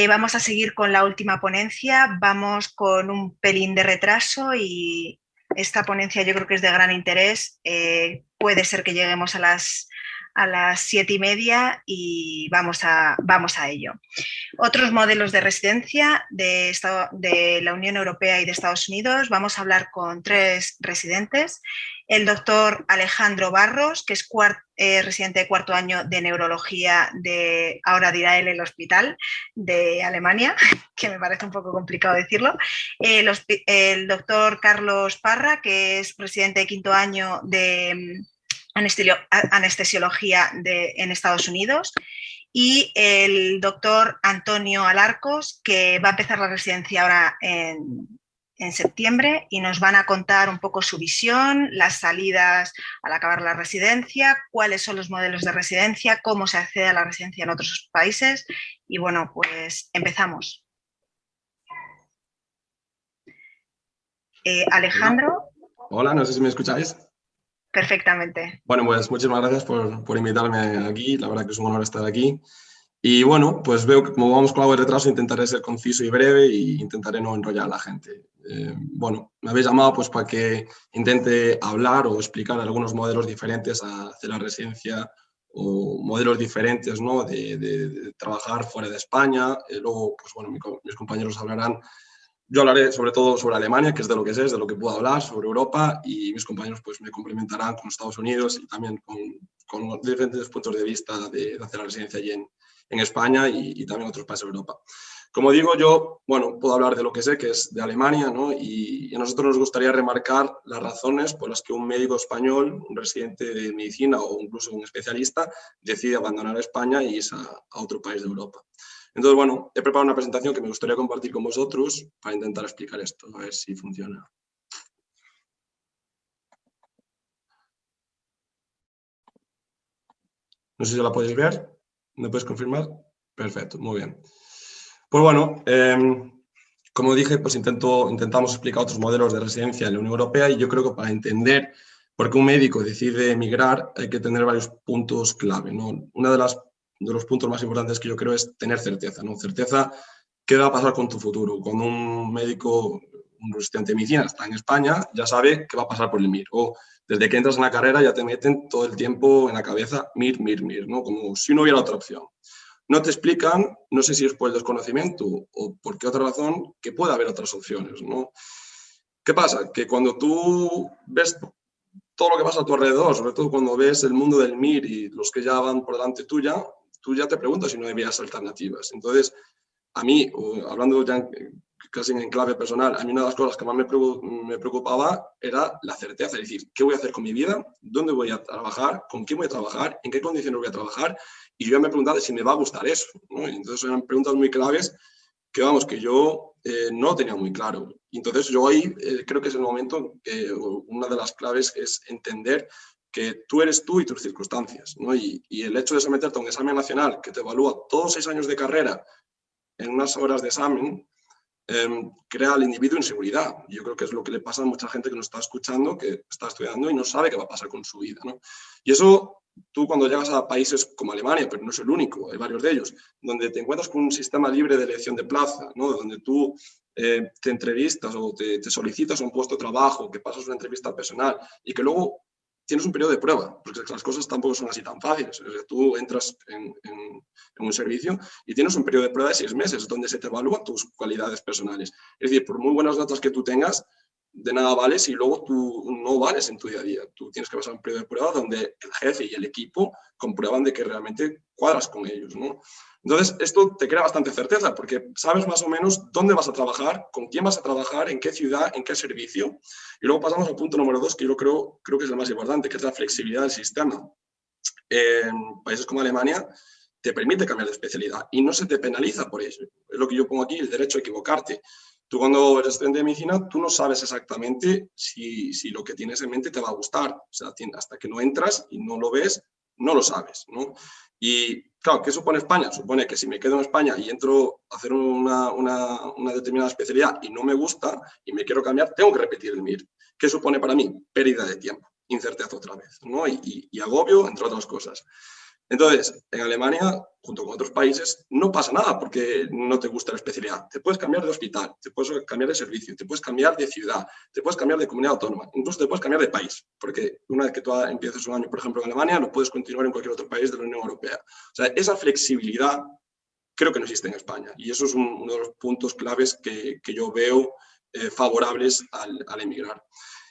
Vamos a seguir con la última ponencia. Vamos con un pelín de retraso y esta ponencia yo creo que es de gran interés. Puede ser que lleguemos a las 7:30 y vamos a ello. Otros modelos de residencia de la Unión Europea y de Estados Unidos. Vamos a hablar con 3 residentes. El doctor Alejandro Barros, que es residente de 4º año de neurología ahora dirá él, el hospital de Alemania, que me parece un poco complicado decirlo. El doctor Carlos Parra, que es residente de 5º año de anestesiología en Estados Unidos. Y el doctor Antonio Alarcos, que va a empezar la residencia ahora en septiembre y nos van a contar un poco su visión, las salidas al acabar la residencia, cuáles son los modelos de residencia, cómo se accede a la residencia en otros países. Y bueno, pues empezamos. Alejandro. Hola, no sé si me escucháis. Perfectamente. Bueno, pues muchísimas gracias por invitarme aquí, la verdad que es un honor estar aquí. Y bueno, pues veo que como vamos con algo de retraso, intentaré ser conciso y breve y intentaré no enrollar a la gente. Bueno, me habéis llamado pues para que intente hablar o explicar algunos modelos diferentes hacia la residencia o modelos diferentes, ¿no? de trabajar fuera de España. Luego, pues bueno, mis compañeros hablarán. Yo hablaré sobre todo sobre Alemania, que es de lo que sé, es de lo que puedo hablar, sobre Europa, y mis compañeros pues me complementarán con Estados Unidos y también con diferentes puntos de vista de hacer la residencia allí en España y también otros países de Europa. Como digo, yo, bueno, puedo hablar de lo que sé, que es de Alemania, ¿no? Y a nosotros nos gustaría remarcar las razones por las que un médico español, un residente de medicina o incluso un especialista, decide abandonar España y irse a otro país de Europa. Entonces, bueno, he preparado una presentación que me gustaría compartir con vosotros para intentar explicar esto, a ver si funciona. No sé si la podéis ver. ¿Me puedes confirmar? Perfecto, muy bien. Pues bueno, como dije, pues intentamos explicar otros modelos de residencia en la Unión Europea y yo creo que para entender por qué un médico decide emigrar hay que tener varios puntos clave, ¿no? Uno de los puntos más importantes que yo creo es tener certeza, ¿no? Certeza, ¿qué va a pasar con tu futuro? Cuando un médico, un residente de medicina está en España, ya sabe qué va a pasar por el MIR. O desde que entras en la carrera ya te meten todo el tiempo en la cabeza MIR, MIR, MIR, ¿no? Como si no hubiera otra opción. No te explican, no sé si es por el desconocimiento o por qué otra razón, que puede haber otras opciones, ¿no? ¿Qué pasa? Que cuando tú ves todo lo que pasa a tu alrededor, sobre todo cuando ves el mundo del MIR y los que ya van por delante tuya, tú ya te preguntas si no hay vías alternativas. Entonces, a mí, hablando ya casi en clave personal, a mí una de las cosas que más me preocupaba era la certeza, es decir, ¿qué voy a hacer con mi vida? ¿Dónde voy a trabajar? ¿Con quién voy a trabajar? ¿En qué condiciones voy a trabajar? Y yo ya me preguntaba si me va a gustar eso, ¿no? Y entonces eran preguntas muy claves que, vamos, que yo no tenía muy claro. Y entonces yo ahí creo que es el momento que una de las claves es entender que tú eres tú y tus circunstancias, ¿no? Y el hecho de someterte a un examen nacional que te evalúa todos 6 años de carrera en unas horas de examen, crea al individuo inseguridad. Yo creo que es lo que le pasa a mucha gente que nos está escuchando, que está estudiando y no sabe qué va a pasar con su vida, ¿no? Y eso, tú cuando llegas a países como Alemania, pero no es el único, hay varios de ellos, donde te encuentras con un sistema libre de elección de plaza, ¿no? Donde tú te entrevistas o te solicitas un puesto de trabajo, que pasas una entrevista personal y que luego tienes un periodo de prueba, porque las cosas tampoco son así tan fáciles. O sea, tú entras en un servicio y tienes un periodo de prueba de 6 meses donde se te evalúan tus cualidades personales. Es decir, por muy buenas notas que tú tengas, de nada vales si luego tú no vales en tu día a día. Tú tienes que pasar un periodo de prueba donde el jefe y el equipo comprueban de que realmente cuadras con ellos, ¿no? Entonces, esto te crea bastante certeza porque sabes más o menos dónde vas a trabajar, con quién vas a trabajar, en qué ciudad, en qué servicio. Y luego pasamos al punto número 2, que yo creo que es el más importante, que es la flexibilidad del sistema. En países como Alemania te permite cambiar de especialidad y no se te penaliza por ello. Es lo que yo pongo aquí, el derecho a equivocarte. Tú cuando eres estudiante de medicina, tú no sabes exactamente si lo que tienes en mente te va a gustar. O sea, hasta que no entras y no lo ves, no lo sabes, ¿no? Y claro, ¿qué supone España? Supone que si me quedo en España y entro a hacer una determinada especialidad y no me gusta y me quiero cambiar, tengo que repetir el MIR. ¿Qué supone para mí? Pérdida de tiempo, incerteza otra vez, ¿no? Y agobio, entre otras cosas. Entonces, en Alemania, junto con otros países, no pasa nada porque no te gusta la especialidad. Te puedes cambiar de hospital, te puedes cambiar de servicio, te puedes cambiar de ciudad, te puedes cambiar de comunidad autónoma, incluso te puedes cambiar de país, porque una vez que tú empieces un año, por ejemplo, en Alemania, lo puedes continuar en cualquier otro país de la Unión Europea. O sea, esa flexibilidad creo que no existe en España y eso es uno de los puntos claves que yo veo favorables al emigrar.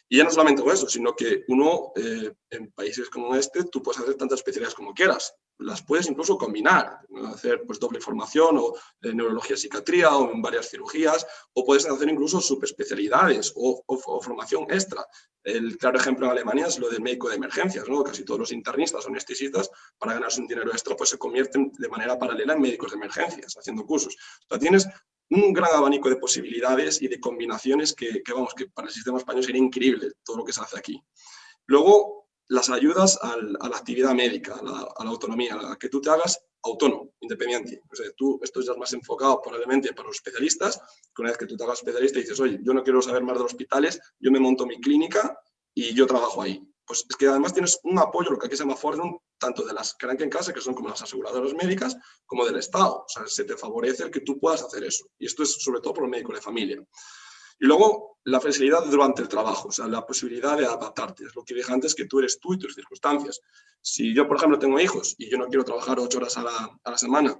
Y ya no solamente eso, sino que uno, en países como este, tú puedes hacer tantas especialidades como quieras. Las puedes incluso combinar, ¿no? Hacer pues, doble formación o neurología, psiquiatría o en varias cirugías, o puedes hacer incluso subespecialidades o formación extra. El claro ejemplo en Alemania es lo del médico de emergencias, ¿no? Casi todos los internistas o anestesistas, para ganarse un dinero extra, pues se convierten de manera paralela en médicos de emergencias, haciendo cursos. O sea, tienes un gran abanico de posibilidades y de combinaciones vamos, que para el sistema español sería increíble todo lo que se hace aquí. Luego, las ayudas a la actividad médica, a la autonomía, a que tú te hagas autónomo, independiente. O sea, esto ya es más enfocado probablemente para los especialistas, que una vez que tú te hagas especialista y dices, oye, yo no quiero saber más de los hospitales, yo me monto mi clínica y yo trabajo ahí. Pues es que además tienes un apoyo, lo que aquí se llama Fordnung, tanto de las Krankenkasse, que son como las aseguradoras médicas, como del Estado. O sea, se te favorece el que tú puedas hacer eso. Y esto es sobre todo por los médicos de familia. Y luego, la flexibilidad durante el trabajo, o sea, la posibilidad de adaptarte. Es lo que dije antes, que tú eres tú y tus circunstancias. Si yo, por ejemplo, tengo hijos y yo no quiero trabajar 8 horas a la semana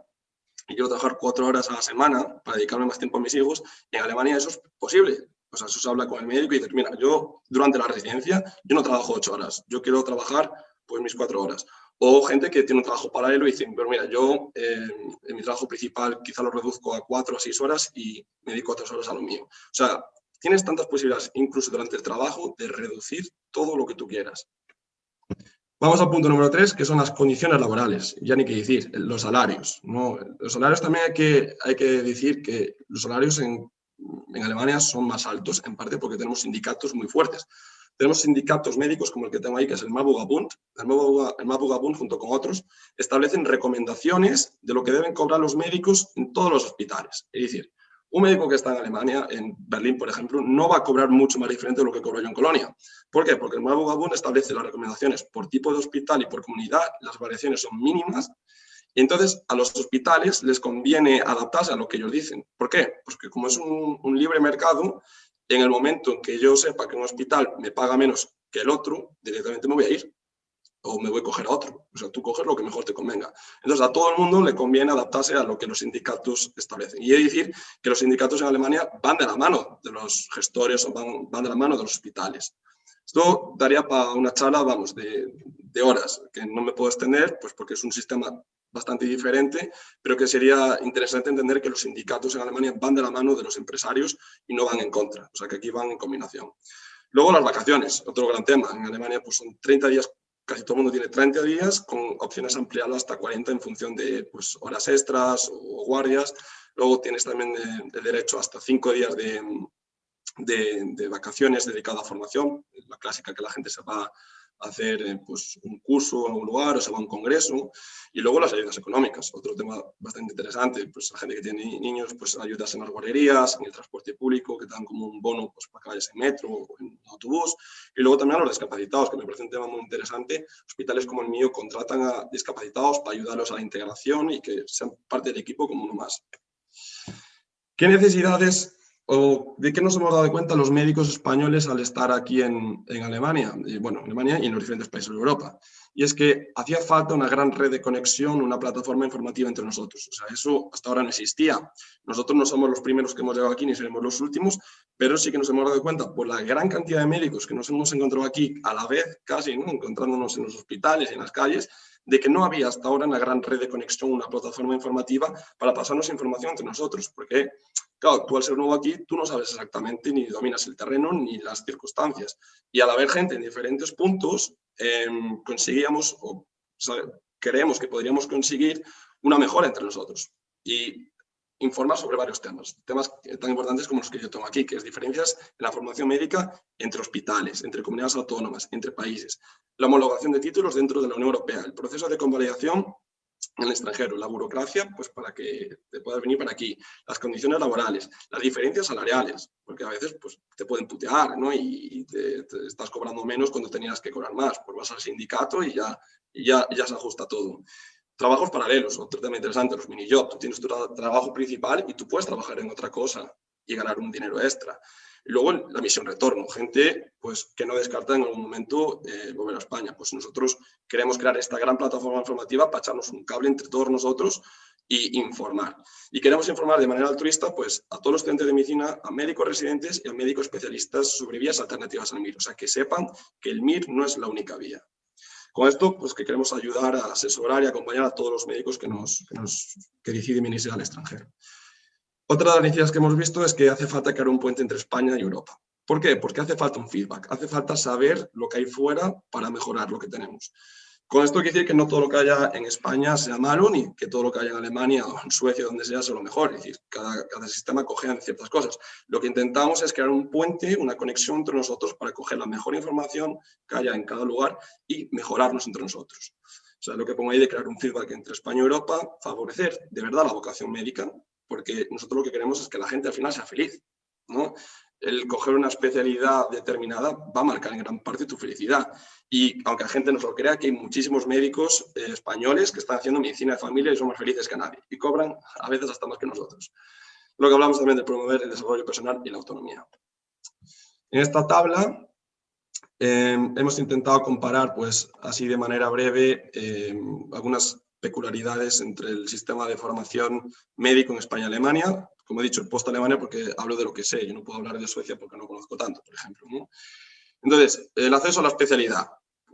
y quiero trabajar 4 horas a la semana para dedicarme más tiempo a mis hijos, en Alemania eso es posible. O sea, eso se habla con el médico y dices, mira, yo durante la residencia, yo no trabajo 8 horas, yo quiero trabajar pues mis 4 horas. O gente que tiene un trabajo paralelo y dicen, pero mira, yo en mi trabajo principal quizá lo reduzco a 4 o 6 horas y me dedico 3 horas a lo mío. O sea, tienes tantas posibilidades, incluso durante el trabajo, de reducir todo lo que tú quieras. Vamos al punto número 3, que son las condiciones laborales. Ya ni qué decir, los salarios, ¿no? Los salarios también hay que decir que los salarios en Alemania son más altos, en parte porque tenemos sindicatos muy fuertes. Tenemos sindicatos médicos como el que tengo ahí, que es el Mabugabund. El Mabugabund, junto con otros, establecen recomendaciones de lo que deben cobrar los médicos en todos los hospitales. Es decir, un médico que está en Alemania, en Berlín, por ejemplo, no va a cobrar mucho más diferente de lo que cobro yo en Colonia. ¿Por qué? Porque el Mabugabund establece las recomendaciones por tipo de hospital y por comunidad, las variaciones son mínimas, y entonces a los hospitales les conviene adaptarse a lo que ellos dicen. ¿Por qué? Porque como es un libre mercado, en el momento en que yo sepa que un hospital me paga menos que el otro, directamente me voy a ir o me voy a coger a otro. O sea, tú coges lo que mejor te convenga. Entonces, a todo el mundo le conviene adaptarse a lo que los sindicatos establecen. Y he de decir que los sindicatos en Alemania van de la mano de los gestores o van de la mano de los hospitales. Esto daría para una charla, vamos, de horas, que no me puedo extender, pues porque es un sistema bastante diferente, pero que sería interesante entender que los sindicatos en Alemania van de la mano de los empresarios y no van en contra. O sea, que aquí van en combinación. Luego las vacaciones, otro gran tema. En Alemania pues son 30 días, casi todo el mundo tiene 30 días, con opciones ampliadas hasta 40 en función de pues, horas extras o guardias. Luego tienes también el derecho hasta 5 días de vacaciones dedicadas a formación, la clásica que la gente se va a hacer pues, un curso en algún lugar o se va a un congreso. Y luego las ayudas económicas, otro tema bastante interesante, pues la gente que tiene niños, pues ayudas en las guarderías, en el transporte público, que te dan como un bono pues, para que vayas en metro o en autobús. Y luego también a los discapacitados, que me parece un tema muy interesante. Hospitales como el mío contratan a discapacitados para ayudarlos a la integración y que sean parte del equipo como uno más. ¿Qué necesidades o de qué nos hemos dado cuenta los médicos españoles al estar aquí en Alemania? Bueno, en Alemania y en los diferentes países de Europa. Y es que hacía falta una gran red de conexión, una plataforma informativa entre nosotros. O sea, eso hasta ahora no existía. Nosotros no somos los primeros que hemos llegado aquí, ni seremos los últimos, pero sí que nos hemos dado cuenta por la gran cantidad de médicos que nos hemos encontrado aquí a la vez, casi, ¿no? Encontrándonos en los hospitales y en las calles, de que no había hasta ahora una gran red de conexión, una plataforma informativa para pasarnos información entre nosotros, porque, claro, tú al ser nuevo aquí, tú no sabes exactamente ni dominas el terreno ni las circunstancias. Y al haber gente en diferentes puntos, conseguíamos, o creemos que podríamos conseguir una mejora entre nosotros. Y informar sobre varios temas tan importantes como los que yo tengo aquí, que es diferencias en la formación médica entre hospitales, entre comunidades autónomas, entre países, la homologación de títulos dentro de la Unión Europea, el proceso de convalidación en el extranjero, la burocracia, pues para que te puedas venir para aquí, las condiciones laborales, las diferencias salariales, porque a veces pues, te pueden putear, ¿no? Y te estás cobrando menos cuando tenías que cobrar más, pues vas al sindicato y ya y ya se ajusta todo. Trabajos paralelos, otro tema interesante, los mini-jobs. Tú tienes tu trabajo principal y tú puedes trabajar en otra cosa y ganar un dinero extra. Y luego la misión retorno, gente pues, que no descarta en algún momento volver a España. Pues nosotros queremos crear esta gran plataforma informativa para echarnos un cable entre todos nosotros y informar. Y queremos informar de manera altruista pues, a todos los estudiantes de medicina, a médicos residentes y a médicos especialistas sobre vías alternativas al MIR. O sea, que sepan que el MIR no es la única vía. Con esto, pues que queremos ayudar a asesorar y acompañar a todos los médicos que deciden venirse al extranjero. Otra de las necesidades que hemos visto es que hace falta crear un puente entre España y Europa. ¿Por qué? Porque hace falta un feedback, hace falta saber lo que hay fuera para mejorar lo que tenemos. Con esto quiere decir que no todo lo que haya en España sea malo, ni que todo lo que haya en Alemania o en Suecia, donde sea lo mejor. Es decir, cada sistema coge ciertas cosas. Lo que intentamos es crear un puente, una conexión entre nosotros para coger la mejor información que haya en cada lugar y mejorarnos entre nosotros. O sea, lo que pongo ahí de crear un feedback entre España y Europa, favorecer de verdad la vocación médica, porque nosotros lo que queremos es que la gente al final sea feliz, ¿no? El coger una especialidad determinada va a marcar en gran parte tu felicidad. Y aunque la gente no se lo crea, que hay muchísimos médicos españoles que están haciendo medicina de familia y son más felices que nadie. Y cobran a veces hasta más que nosotros. Lo que hablamos también de promover el desarrollo personal y la autonomía. En esta tabla hemos intentado comparar, pues así de manera breve, algunas peculiaridades entre el sistema de formación médico en España y Alemania. Como he dicho, post-Alemania porque hablo de lo que sé. Yo no puedo hablar de Suecia porque no conozco tanto, por ejemplo, ¿no? Entonces, el acceso a la especialidad.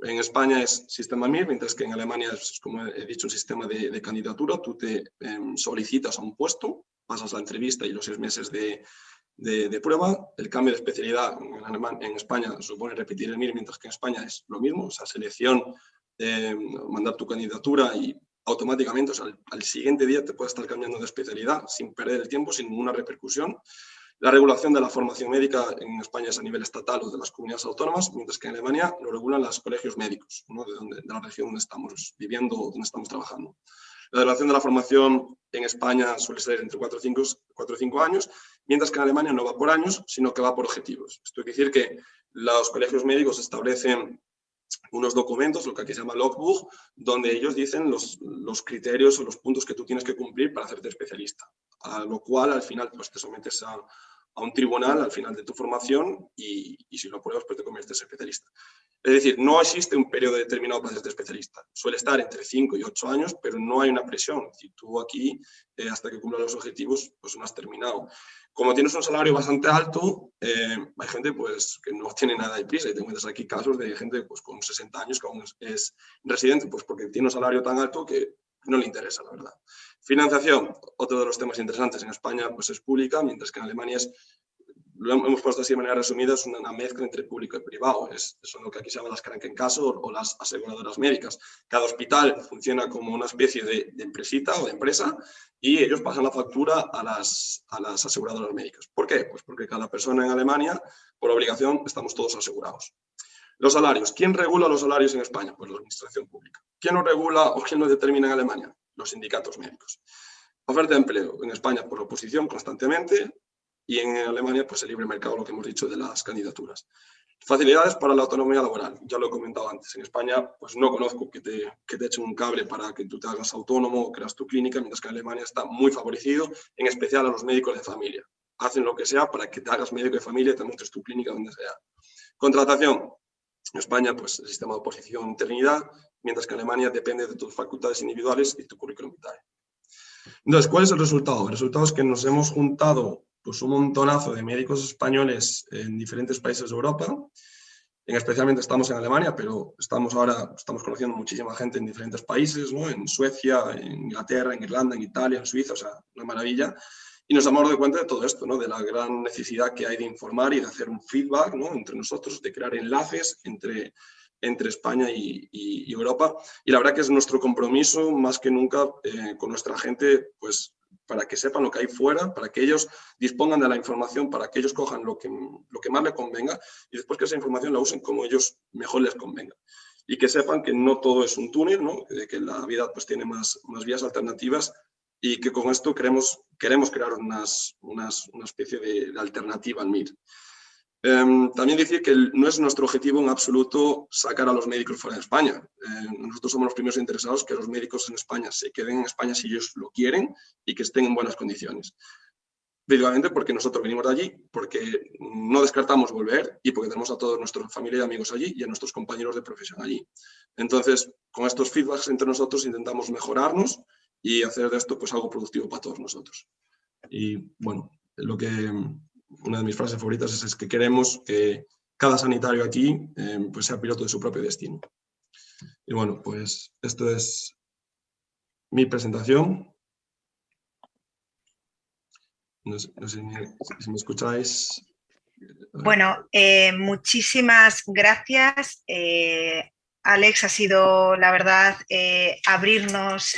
En España es sistema MIR, mientras que en Alemania es, como he dicho, un sistema de candidatura. Tú te solicitas a un puesto, pasas la entrevista y los 6 meses de prueba. El cambio de especialidad en España supone repetir el MIR, mientras que en España es lo mismo. O sea, selección, mandar tu candidatura y automáticamente, o sea, al siguiente día te puedes estar cambiando de especialidad sin perder el tiempo, sin ninguna repercusión. La regulación de la formación médica en España es a nivel estatal o de las comunidades autónomas, mientras que en Alemania lo regulan los colegios médicos, ¿no? de la región donde estamos viviendo o donde estamos trabajando. La duración de la formación en España suele ser entre 4 o 5 años, mientras que en Alemania no va por años, sino que va por objetivos. Esto quiere decir que los colegios médicos establecen unos documentos, lo que aquí se llama logbook, donde ellos dicen los criterios o los puntos que tú tienes que cumplir para hacerte especialista. A lo cual, al final, pues te sometes a un tribunal al final de tu formación y si lo pruebas, pues te conviertes en especialista. Es decir, no existe un periodo determinado para hacerte especialista. Suele estar entre 5 y 8 años, pero no hay una presión. Si tú aquí, hasta que cumplas los objetivos, pues no has terminado. Como tienes un salario bastante alto, hay gente pues, que no tiene nada de prisa. Y te encuentras aquí casos de gente pues, con 60 años que aún es residente, pues porque tiene un salario tan alto que no le interesa, la verdad. Financiación, otro de los temas interesantes. En España pues, es pública, mientras que en Alemania lo hemos puesto así de manera resumida, es una mezcla entre público y privado. Son lo que aquí se llama las Krankenkasse o las aseguradoras médicas. Cada hospital funciona como una especie de empresita o de empresa y ellos pasan la factura a las aseguradoras médicas. ¿Por qué? Pues porque cada persona en Alemania, por obligación, estamos todos asegurados. Los salarios. ¿Quién regula los salarios en España? Pues la administración pública. ¿Quién los regula o quién los determina en Alemania? Los sindicatos médicos. Oferta de empleo. En España, por oposición, constantemente. Y en Alemania, pues el libre mercado, lo que hemos dicho de las candidaturas. Facilidades para la autonomía laboral, ya lo he comentado antes. En España, pues no conozco que te echen un cable para que tú te hagas autónomo o creas tu clínica, mientras que en Alemania está muy favorecido, en especial a los médicos de familia. Hacen lo que sea para que te hagas médico de familia y te montes tu clínica donde sea. Contratación. En España, pues el sistema de oposición interinidad, mientras que en Alemania depende de tus facultades individuales y tu currículum vitae. Entonces, ¿cuál es el resultado? El resultado es que nos hemos juntado pues, un montonazo de médicos españoles en diferentes países de Europa. Especialmente estamos en Alemania, pero estamos conociendo muchísima gente en diferentes países, ¿no? En Suecia, en Inglaterra, en Irlanda, en Italia, en Suiza, o sea, una maravilla. Y nos hemos dado cuenta de todo esto, ¿no? De la gran necesidad que hay de informar y de hacer un feedback, ¿no? Entre nosotros, de crear enlaces entre España y Europa. Y la verdad que es nuestro compromiso, más que nunca, con nuestra gente, pues para que sepan lo que hay fuera, para que ellos dispongan de la información, para que ellos cojan lo que más les convenga y después que esa información la usen como ellos mejor les convenga. Y que sepan que no todo es un túnel, ¿no? Que la vida pues, tiene más vías alternativas y que con esto queremos crear una especie de alternativa al MIR. También decir que no es nuestro objetivo en absoluto sacar a los médicos fuera de España. Nosotros somos los primeros interesados que los médicos en España se queden en España si ellos lo quieren y que estén en buenas condiciones. Principalmente porque nosotros venimos de allí, porque no descartamos volver y porque tenemos a toda nuestra familia y amigos allí y a nuestros compañeros de profesión allí. Entonces, con estos feedbacks entre nosotros intentamos mejorarnos y hacer de esto pues algo productivo para todos nosotros. Y bueno, una de mis frases favoritas es que queremos que cada sanitario aquí pues sea piloto de su propio destino. Y bueno, pues esto es mi presentación. No sé si me escucháis. Bueno, muchísimas gracias. Alex, ha sido, la verdad, abrirnos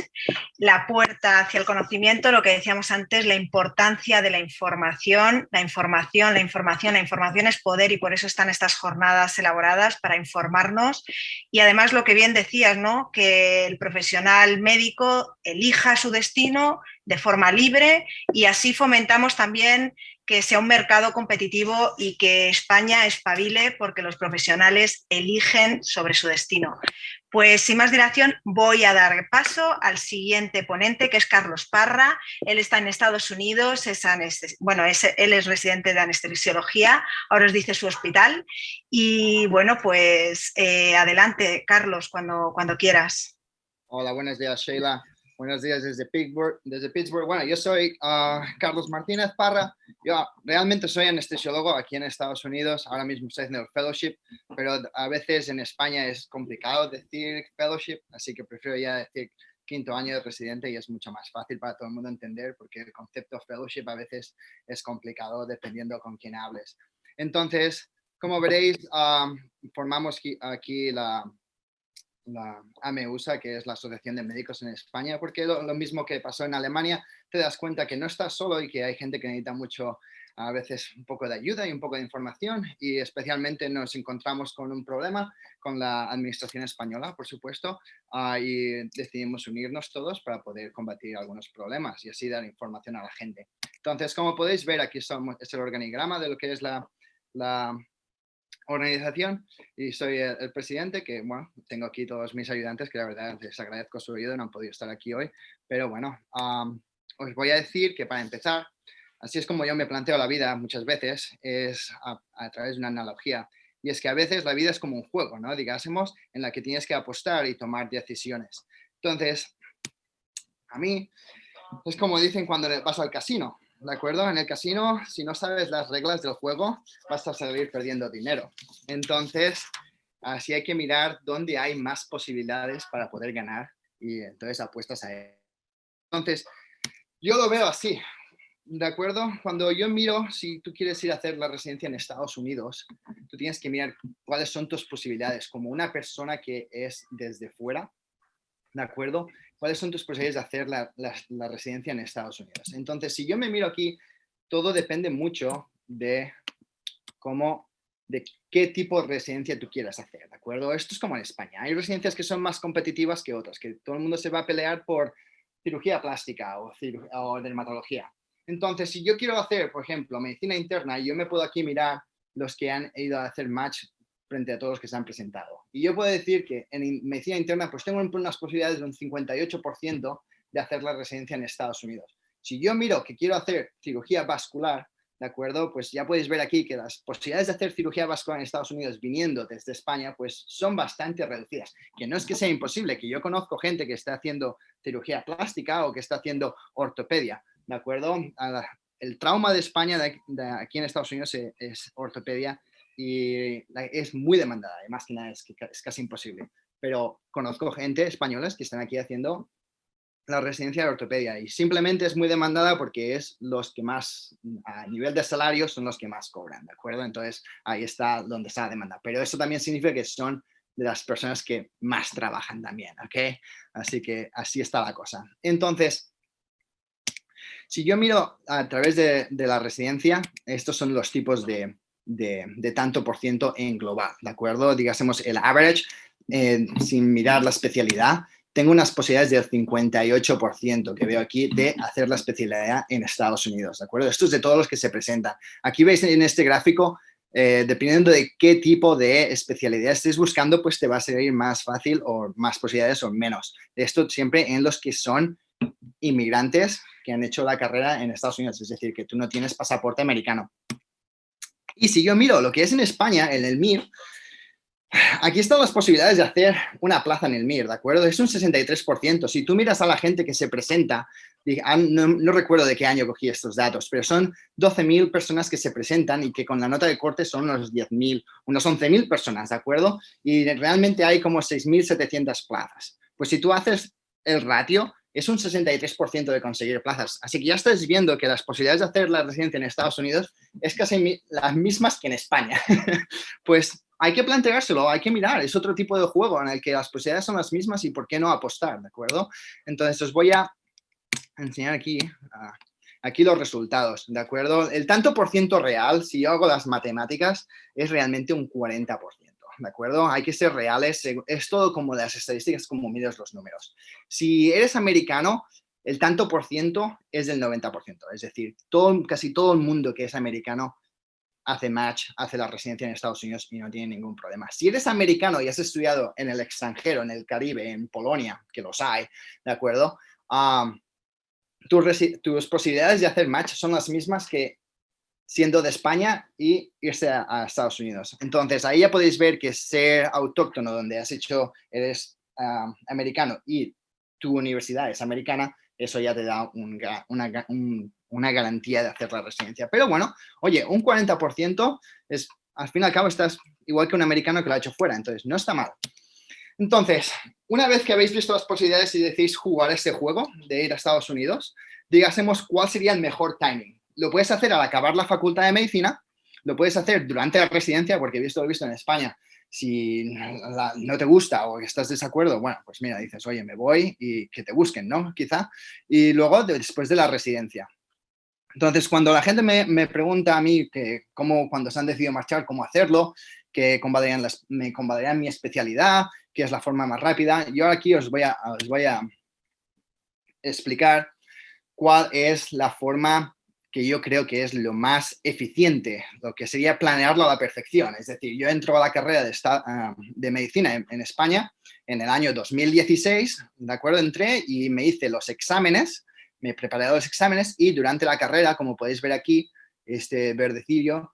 la puerta hacia el conocimiento, lo que decíamos antes, la importancia de la información. La información es poder y por eso están estas jornadas elaboradas para informarnos. Y además lo que bien decías, ¿no? Que el profesional médico elija su destino de forma libre y así fomentamos también que sea un mercado competitivo y que España espabile porque los profesionales eligen sobre su destino. Pues sin más dilación voy a dar paso al siguiente ponente, que es Carlos Parra. Él está en Estados Unidos, él es residente de anestesiología, ahora os dice su hospital. Y bueno, pues adelante, Carlos, cuando quieras. Hola, buenos días, Sheila. Buenos días desde Pittsburgh. Bueno, yo soy Carlos Martínez Parra. Yo realmente soy anestesiólogo aquí en Estados Unidos. Ahora mismo estoy haciendo el fellowship, pero a veces en España es complicado decir fellowship, así que prefiero ya decir 5º año de residente y es mucho más fácil para todo el mundo entender porque el concepto fellowship a veces es complicado dependiendo con quién hables. Entonces, como veréis, formamos aquí la AMEUSA, que es la Asociación de Médicos en España, porque lo mismo que pasó en Alemania, te das cuenta que no estás solo y que hay gente que necesita mucho, a veces un poco de ayuda y un poco de información, y especialmente nos encontramos con un problema con la administración española, por supuesto, y decidimos unirnos todos para poder combatir algunos problemas y así dar información a la gente. Entonces, como podéis ver, aquí es el organigrama de lo que es la organización y soy el presidente, que bueno, tengo aquí todos mis ayudantes que la verdad les agradezco su ayuda, no han podido estar aquí hoy, pero bueno, os voy a decir que para empezar, así es como yo me planteo la vida muchas veces, es a través de una analogía, y es que a veces la vida es como un juego, ¿no? Digásemos, en la que tienes que apostar y tomar decisiones. Entonces, a mí es como dicen cuando vas al casino. ¿De acuerdo? En el casino, si no sabes las reglas del juego, vas a salir perdiendo dinero. Entonces, así hay que mirar dónde hay más posibilidades para poder ganar y entonces apuestas a él. Entonces, yo lo veo así, ¿de acuerdo? Cuando yo miro, si tú quieres ir a hacer la residencia en Estados Unidos, tú tienes que mirar cuáles son tus posibilidades como una persona que es desde fuera, ¿de acuerdo? ¿Cuáles son tus posibilidades de hacer la residencia en Estados Unidos? Entonces, si yo me miro aquí, todo depende mucho de qué tipo de residencia tú quieras hacer, ¿de acuerdo? Esto es como en España. Hay residencias que son más competitivas que otras, que todo el mundo se va a pelear por cirugía plástica o dermatología. Entonces, si yo quiero hacer, por ejemplo, medicina interna, yo me puedo aquí mirar los que han ido a hacer match frente a todos los que se han presentado. Y yo puedo decir que en medicina interna pues tengo unas posibilidades de un 58% de hacer la residencia en Estados Unidos. Si yo miro que quiero hacer cirugía vascular, ¿de acuerdo? Pues ya podéis ver aquí que las posibilidades de hacer cirugía vascular en Estados Unidos viniendo desde España pues son bastante reducidas. Que no es que sea imposible, que yo conozco gente que está haciendo cirugía plástica o que está haciendo ortopedia, ¿de acuerdo? El trauma de España de aquí en Estados Unidos es ortopedia y es muy demandada, y más que nada es casi imposible. Pero conozco gente españolas que están aquí haciendo la residencia de ortopedia y simplemente es muy demandada porque es los que más, a nivel de salario, son los que más cobran, ¿de acuerdo? Entonces ahí está donde está la demanda. Pero eso también significa que son de las personas que más trabajan también, ¿ok? Así que así está la cosa. Entonces, si yo miro a través de la residencia, estos son los tipos de tanto por ciento en global, ¿de acuerdo? Digásemos el average, sin mirar la especialidad, tengo unas posibilidades del 58% que veo aquí de hacer la especialidad en Estados Unidos, ¿de acuerdo? Esto es de todos los que se presentan. Aquí veis en este gráfico dependiendo de qué tipo de especialidad estés buscando, pues te va a ser más fácil o más posibilidades o menos. Esto siempre en los que son inmigrantes que han hecho la carrera en Estados Unidos, es decir, que tú no tienes pasaporte americano. Y si yo miro lo que es en España, en el MIR, aquí están las posibilidades de hacer una plaza en el MIR, ¿de acuerdo? Es un 63%. Si tú miras a la gente que se presenta, no recuerdo de qué año cogí estos datos, pero son 12.000 personas que se presentan y que con la nota de corte son unos 10.000, unos 11.000 personas, ¿de acuerdo? Y realmente hay como 6.700 plazas. Pues si tú haces el ratio, es un 63% de conseguir plazas. Así que ya estás viendo que las posibilidades de hacer la residencia en Estados Unidos es casi las mismas que en España. Pues hay que planteárselo, hay que mirar. Es otro tipo de juego en el que las posibilidades son las mismas y por qué no apostar, ¿de acuerdo? Entonces os voy a enseñar aquí los resultados, ¿de acuerdo? El tanto por ciento real, si yo hago las matemáticas, es realmente un 40%. ¿De acuerdo? Hay que ser reales. Es todo como las estadísticas, como mides los números. Si eres americano, el tanto por ciento es del 90%. Es decir, casi todo el mundo que es americano hace match, hace la residencia en Estados Unidos y no tiene ningún problema. Si eres americano y has estudiado en el extranjero, en el Caribe, en Polonia, que los hay, ¿de acuerdo? Tus posibilidades de hacer match son las mismas que siendo de España y irse a Estados Unidos. Entonces, ahí ya podéis ver que ser autóctono, donde eres americano y tu universidad es americana, eso ya te da una garantía de hacer la residencia. Pero bueno, oye, un 40% es, al fin y al cabo, estás igual que un americano que lo ha hecho fuera, entonces no está mal. Entonces, una vez que habéis visto las posibilidades y decís jugar este juego de ir a Estados Unidos, digásemos cuál sería el mejor timing. Lo puedes hacer al acabar la facultad de medicina, lo puedes hacer durante la residencia, porque lo he visto en España, si no te gusta o estás de desacuerdo, bueno, pues mira, dices, oye, me voy y que te busquen, ¿no? Quizá. Y luego, después de la residencia. Entonces, cuando la gente me pregunta a mí que cuando se han decidido marchar, cómo hacerlo, que me convalidarían mi especialidad, que es la forma más rápida, yo aquí os voy a explicar cuál es la forma que yo creo que es lo más eficiente, lo que sería planearlo a la perfección. Es decir, yo entro a la carrera de medicina en España en el año 2016, ¿de acuerdo? Entré y me hice los exámenes, me preparé los exámenes y durante la carrera, como podéis ver aquí, este verdecillo,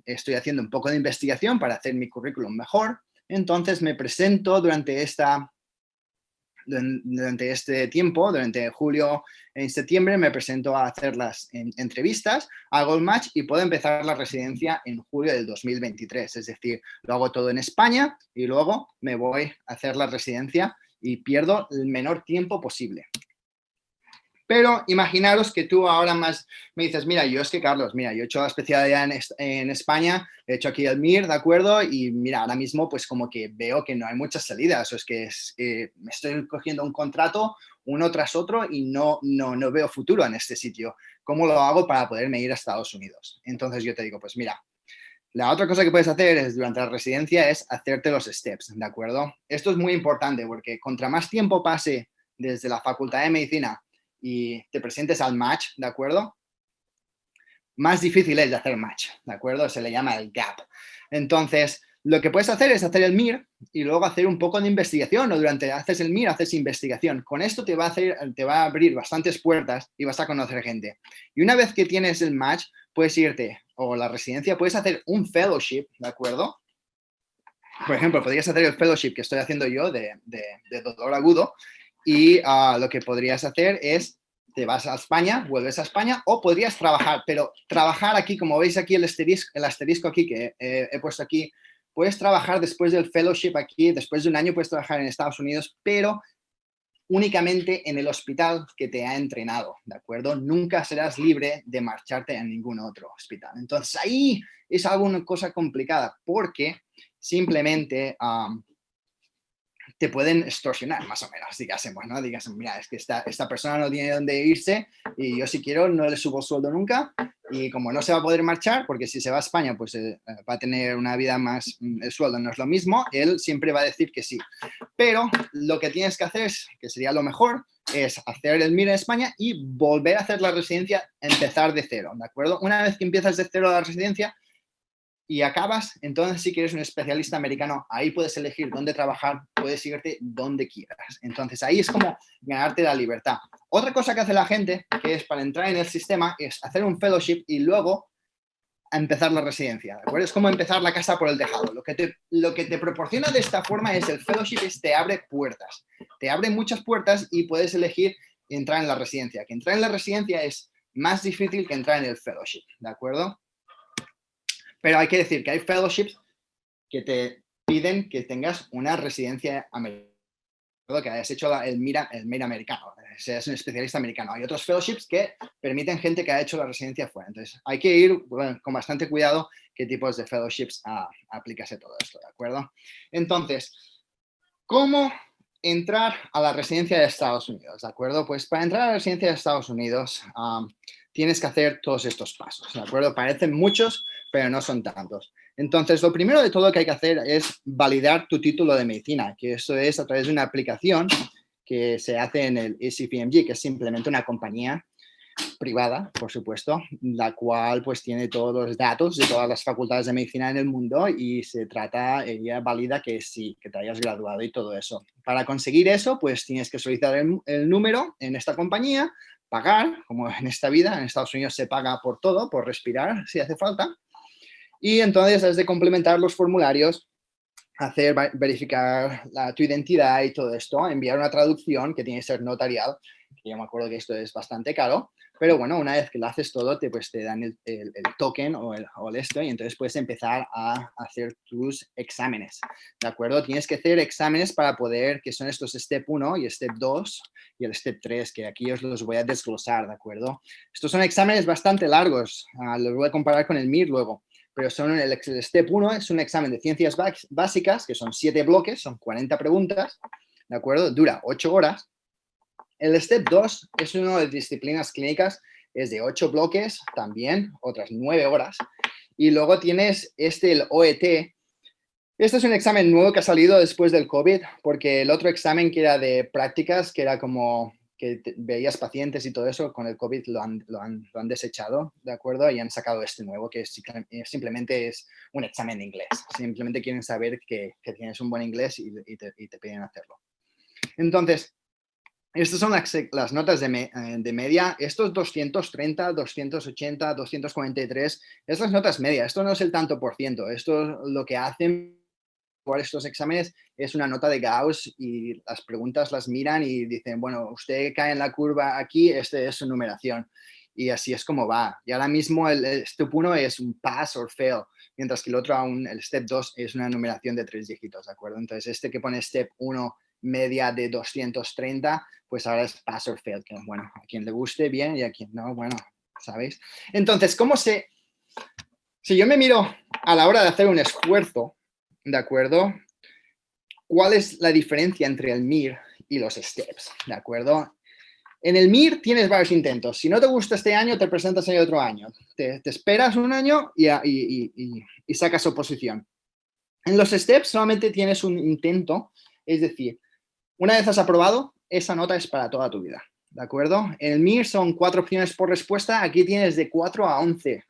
estoy haciendo un poco de investigación para hacer mi currículum mejor. Entonces me presento durante este tiempo, durante julio y septiembre, me presento a hacer las entrevistas, hago el match y puedo empezar la residencia en julio del 2023. Es decir, lo hago todo en España y luego me voy a hacer la residencia y pierdo el menor tiempo posible. Pero imaginaros que tú ahora más me dices, mira, yo es que Carlos, mira, yo he hecho la especialidad en España, he hecho aquí el MIR, ¿de acuerdo? Y mira, ahora mismo pues como que veo que no hay muchas salidas, o es que me estoy cogiendo un contrato uno tras otro y no veo futuro en este sitio. ¿Cómo lo hago para poderme ir a Estados Unidos? Entonces yo te digo, pues mira, la otra cosa que puedes hacer durante la residencia es hacerte los steps, ¿de acuerdo? Esto es muy importante porque contra más tiempo pase desde la facultad de medicina y te presentes al match, ¿de acuerdo? Más difícil es de hacer match, ¿de acuerdo? Se le llama el gap. Entonces, lo que puedes hacer es hacer el MIR y luego hacer un poco de investigación o haces el MIR, haces investigación. Con esto te va a abrir bastantes puertas y vas a conocer gente. Y una vez que tienes el match, puedes irte o la residencia, puedes hacer un fellowship, ¿de acuerdo? Por ejemplo, podrías hacer el fellowship que estoy haciendo yo de dolor agudo. Y lo que podrías hacer es, te vas a España, vuelves a España, o podrías trabajar, pero trabajar aquí, como veis aquí el asterisco aquí que he puesto aquí, puedes trabajar después del fellowship aquí, después de un año puedes trabajar en Estados Unidos, pero únicamente en el hospital que te ha entrenado, ¿de acuerdo? Nunca serás libre de marcharte a ningún otro hospital. Entonces ahí es alguna cosa complicada porque simplemente te pueden extorsionar, más o menos, digásemos, ¿no? Digásemos, mira, es que esta persona no tiene dónde irse y yo si quiero no le subo sueldo nunca y como no se va a poder marchar, porque si se va a España pues va a tener una vida más, el sueldo no es lo mismo, él siempre va a decir que sí. Pero lo que tienes que hacer, que sería lo mejor, es hacer el MIR en España y volver a hacer la residencia, empezar de cero, ¿de acuerdo? Una vez que empiezas de cero la residencia, y acabas, entonces sí que eres un especialista americano, ahí puedes elegir dónde trabajar, puedes irte donde quieras. Entonces ahí es como ganarte la libertad. Otra cosa que hace la gente, que es para entrar en el sistema, es hacer un fellowship y luego empezar la residencia, ¿de acuerdo? Es como empezar la casa por el tejado. Lo que te proporciona de esta forma es el fellowship, te abre puertas. Te abre muchas puertas y puedes elegir entrar en la residencia. Que entrar en la residencia es más difícil que entrar en el fellowship, ¿de acuerdo? Pero hay que decir que hay fellowships que te piden que tengas una residencia americana, que hayas hecho el MIR americano, seas un especialista americano. Hay otros fellowships que permiten gente que ha hecho la residencia fuera. Entonces, hay que ir con bastante cuidado qué tipos de fellowships aplicas a todo esto, ¿de acuerdo? Entonces, ¿cómo entrar a la residencia de Estados Unidos? ¿De acuerdo? Pues para entrar a la residencia de Estados Unidos tienes que hacer todos estos pasos, ¿de acuerdo? Parecen muchos, pero no son tantos. Entonces, lo primero de todo que hay que hacer es validar tu título de medicina, que eso es a través de una aplicación que se hace en el ECPMG, que es simplemente una compañía privada, por supuesto, la cual pues tiene todos los datos de todas las facultades de medicina en el mundo y ella valida que sí, que te hayas graduado y todo eso. Para conseguir eso, pues tienes que solicitar el número en esta compañía, pagar, como en esta vida, en Estados Unidos se paga por todo, por respirar, si hace falta, y entonces has de complementar los formularios, verificar tu identidad y todo esto, enviar una traducción que tiene que ser notarial, que yo me acuerdo que esto es bastante caro, pero bueno, una vez que lo haces todo, pues te dan el token o el esto y entonces puedes empezar a hacer tus exámenes, ¿de acuerdo? Tienes que hacer exámenes para poder, que son estos Step 1 y Step 2 y el Step 3, que aquí os los voy a desglosar, ¿de acuerdo? Estos son exámenes bastante largos, los voy a comparar con el MIR luego. Pero el Step 1 es un examen de ciencias básicas, que son 7 bloques, son 40 preguntas, ¿de acuerdo? Dura 8 horas. El Step 2 es uno de disciplinas clínicas, es de 8 bloques, también, otras 9 horas. Y luego tienes el OET. Este es un examen nuevo que ha salido después del COVID, porque el otro examen que era de prácticas, que era como que veías pacientes y todo eso, con el COVID lo han desechado, ¿de acuerdo? Y han sacado este nuevo, que simplemente es un examen de inglés. Simplemente quieren saber que tienes un buen inglés y te piden hacerlo. Entonces, estas son las notas de media. Estos 230, 280, 243, estas son las notas medias. Esto no es el tanto por ciento. Esto lo que hacen por estos exámenes es una nota de Gauss y las preguntas las miran y dicen, bueno, usted cae en la curva aquí, este es su numeración. Y así es como va. Y ahora mismo el Step 1 es un pass or fail, mientras que el otro, el Step 2, es una numeración de 3 dígitos, ¿de acuerdo? Entonces, este que pone Step 1 media de 230, pues ahora es pass or fail, que bueno, a quien le guste bien y a quien no, bueno, ¿sabéis? Entonces, si yo me miro a la hora de hacer un esfuerzo, ¿de acuerdo? ¿Cuál es la diferencia entre el MIR y los STEPS? ¿De acuerdo? En el MIR tienes varios intentos. Si no te gusta este año, te presentas en otro año. Te esperas un año y sacas oposición. En los STEPS solamente tienes un intento, es decir, una vez has aprobado, esa nota es para toda tu vida. ¿De acuerdo? En el MIR son 4 opciones por respuesta. Aquí tienes de 4 a 11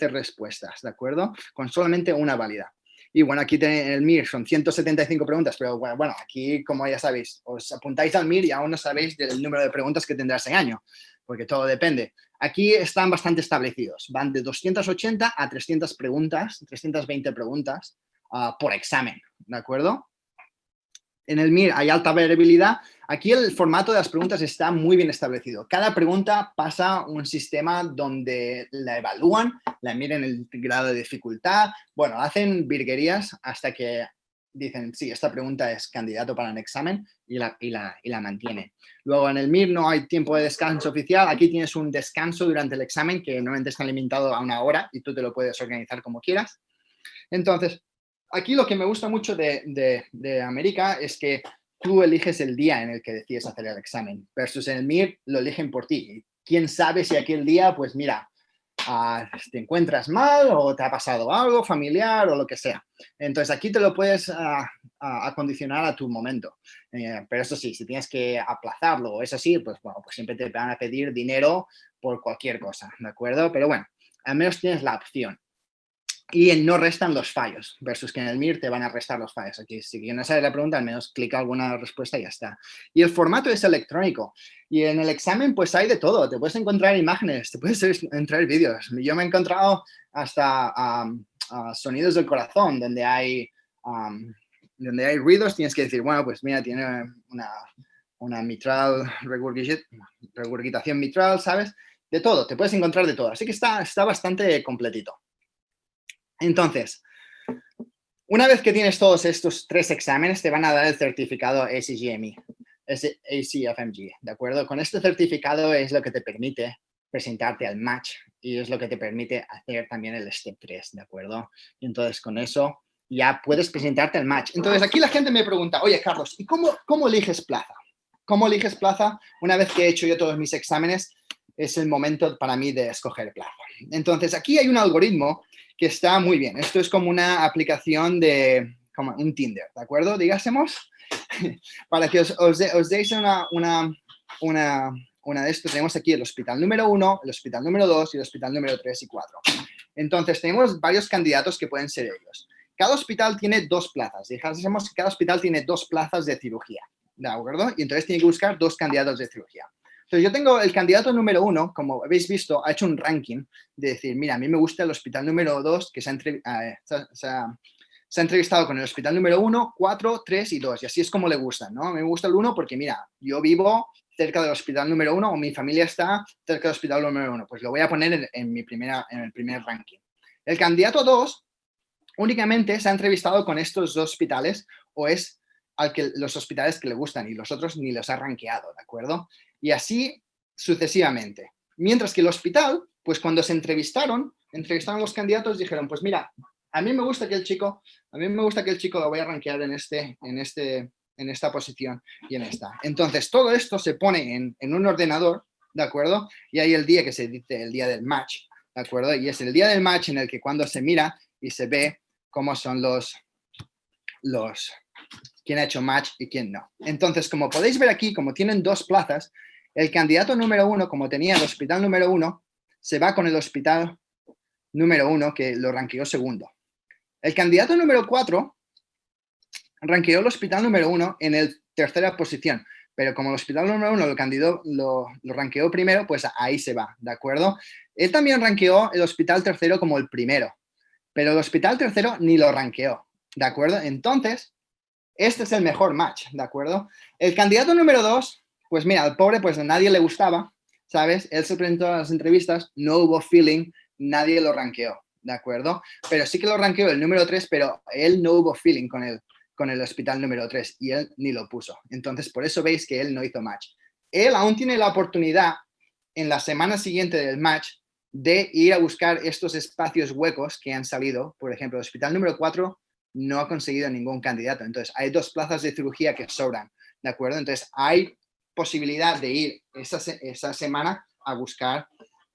respuestas, ¿de acuerdo? Con solamente una válida. Y bueno, aquí en el MIR son 175 preguntas, pero bueno, aquí, como ya sabéis, os apuntáis al MIR y aún no sabéis del número de preguntas que tendrás en año, porque todo depende. Aquí están bastante establecidos. Van de 280 a 300 preguntas, 320 preguntas por examen, ¿de acuerdo? En el MIR hay alta variabilidad. Aquí el formato de las preguntas está muy bien establecido. Cada pregunta pasa un sistema donde la evalúan, la miden el grado de dificultad. Bueno, hacen virguerías hasta que dicen, sí, esta pregunta es candidato para un examen y la mantienen. Luego en el MIR no hay tiempo de descanso oficial. Aquí tienes un descanso durante el examen que normalmente está limitado a 1 hora y tú te lo puedes organizar como quieras. Entonces, aquí lo que me gusta mucho de América es que tú eliges el día en el que decides hacer el examen, versus en el MIR lo eligen por ti. ¿Quién sabe si aquel día, pues mira, te encuentras mal o te ha pasado algo familiar o lo que sea? Entonces aquí te lo puedes acondicionar a tu momento. Pero eso sí, si tienes que aplazarlo o es así, pues bueno, pues siempre te van a pedir dinero por cualquier cosa, ¿de acuerdo? Pero bueno, al menos tienes la opción. y no restan los fallos, versus que en el MIR te van a restar los fallos. Aquí, si no sabes la pregunta, al menos clica alguna respuesta y ya está. Y el formato es electrónico. Y en el examen, pues hay de todo. Te puedes encontrar imágenes, te puedes encontrar vídeos. Yo me he encontrado hasta sonidos del corazón, donde hay ruidos. Tienes que decir, bueno, pues mira, tiene una mitral, regurgitación mitral, ¿sabes? De todo, te puedes encontrar de todo. Así que está bastante completito. Entonces, una vez que tienes todos estos 3 exámenes, te van a dar el certificado ACFMG, ¿de acuerdo? Con este certificado es lo que te permite presentarte al match y es lo que te permite hacer también el Step 3, ¿de acuerdo? Y entonces, con eso ya puedes presentarte al match. Entonces, aquí la gente me pregunta, oye, Carlos, ¿y cómo eliges plaza? ¿Cómo eliges plaza? Una vez que he hecho yo todos mis exámenes, es el momento para mí de escoger plaza. Entonces, aquí hay un algoritmo que está muy bien. Esto es como una aplicación como un Tinder, ¿de acuerdo? Digásemos, para que os deis una de estos. Tenemos aquí el hospital número 1, el hospital número 2 y el hospital número 3 y 4. Entonces, tenemos varios candidatos que pueden ser ellos. Cada hospital tiene 2 plazas. Dijésemos que cada hospital tiene 2 plazas de cirugía, ¿de acuerdo? Y entonces tiene que buscar 2 candidatos de cirugía. Entonces, yo tengo el candidato número 1, como habéis visto, ha hecho un ranking de decir, mira, a mí me gusta el hospital número 2, que se ha entrevistado con el hospital número 1, 4, 3 y 2. Y así es como le gustan, ¿no? A mí me gusta el 1 porque, mira, yo vivo cerca del hospital número 1 o mi familia está cerca del hospital número 1. Pues lo voy a poner en el primer ranking. El candidato 2 únicamente se ha entrevistado con estos 2 hospitales o es los hospitales que le gustan y los otros ni los ha rankeado, ¿de acuerdo? Y así sucesivamente. Mientras que el hospital, pues cuando se entrevistaron a los candidatos, dijeron, pues mira, a mí me gusta aquel chico, lo voy a rankear en esta posición y en esta. Entonces, todo esto se pone en un ordenador, ¿de acuerdo? Y hay el día que se dice el día del match, ¿de acuerdo? Y es el día del match en el que cuando se mira y se ve cómo son quién ha hecho match y quién no. Entonces, como podéis ver aquí, como tienen 2 plazas, el candidato número 1, como tenía el hospital número 1, se va con el hospital número 1 que lo ranqueó segundo. El candidato número 4 ranqueó el hospital número 1 en el tercera posición, pero como el hospital número 1 lo ranqueó primero, pues ahí se va, ¿de acuerdo? Él también ranqueó el hospital tercero como el primero, pero el hospital tercero ni lo ranqueó, ¿de acuerdo? Entonces, este es el mejor match, ¿de acuerdo? El candidato número 2, pues mira, al pobre pues a nadie le gustaba, ¿sabes? Él se presentó a las entrevistas, no hubo feeling, nadie lo ranqueó, ¿de acuerdo? Pero sí que lo ranqueó el número 3, pero él no hubo feeling con el hospital número 3 y él ni lo puso. Entonces, por eso veis que él no hizo match. Él aún tiene la oportunidad en la semana siguiente del match de ir a buscar estos espacios huecos que han salido. Por ejemplo, el hospital número 4 no ha conseguido ningún candidato. Entonces, hay 2 plazas de cirugía que sobran, ¿de acuerdo? Entonces, hay posibilidad de ir esa semana a buscar